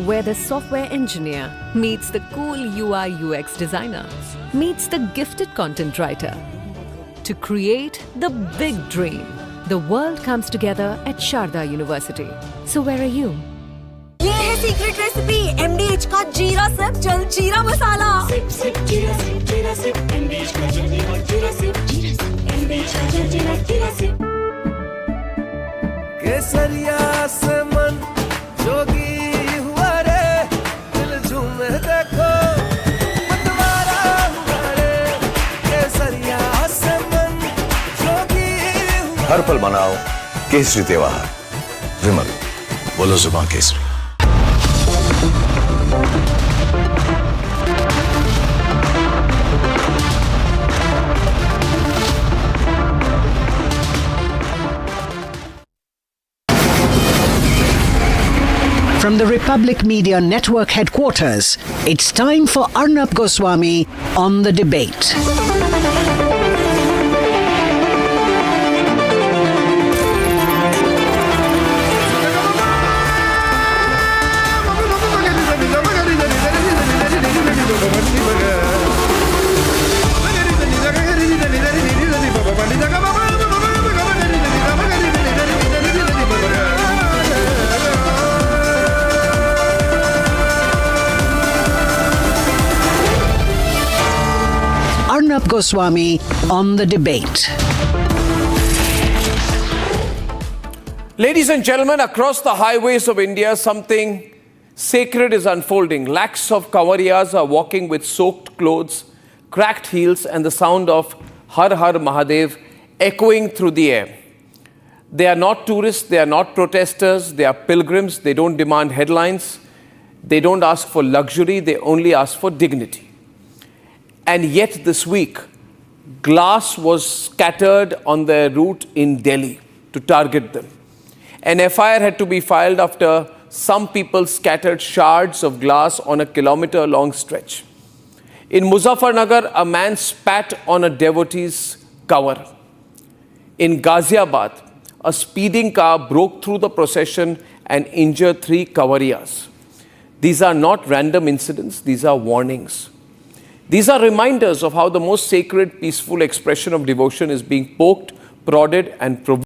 Where the software engineer meets the cool UI UX designer, meets the gifted content writer to create the big dream. The world comes together at Sharda University. So where are you? ये है secret recipe MDH का जीरा SIP जल जीरा मसाला। SIP SIP जीरा SIP जीरा SIP MDH का जल जीरा सिप जीरा सिप MDH का जल जीरा सिप। केसरिया से मन जोगी हुआ रे, दिल झूमे देखो मतवारा हुआ रे, केसरिया से मन जोगी हुआ। हर पल मनाओ केसरी त्योहार, विमल बोलो जुबान Kesari. From the Republic Media Network headquarters, it's time for Arnab Goswami on the debate. Arnab Goswami on the debate. Ladies and gentlemen, across the highways of India, something sacred is unfolding. Lakhs of Kanwariyas are walking with soaked clothes, cracked heels, and the sound of Har Har Mahadev echoing through the air. They are not tourists, they are not protesters, they are pilgrims. They don't demand headlines, they don't ask for luxury, they only ask for dignity. And yet this week, glass was scattered on their route in Delhi to target them. An FIR had to be filed after some people scattered shards of glass on a kilometer-long stretch. In Muzaffarnagar, a man spat on a devotee's cover. In Ghaziabad, a speeding car broke through the procession and injured 3 Kawariyas. These are not random incidents, these are warnings. These are reminders of how the most sacred, peaceful expression of devotion is being poked, prodded and provoked.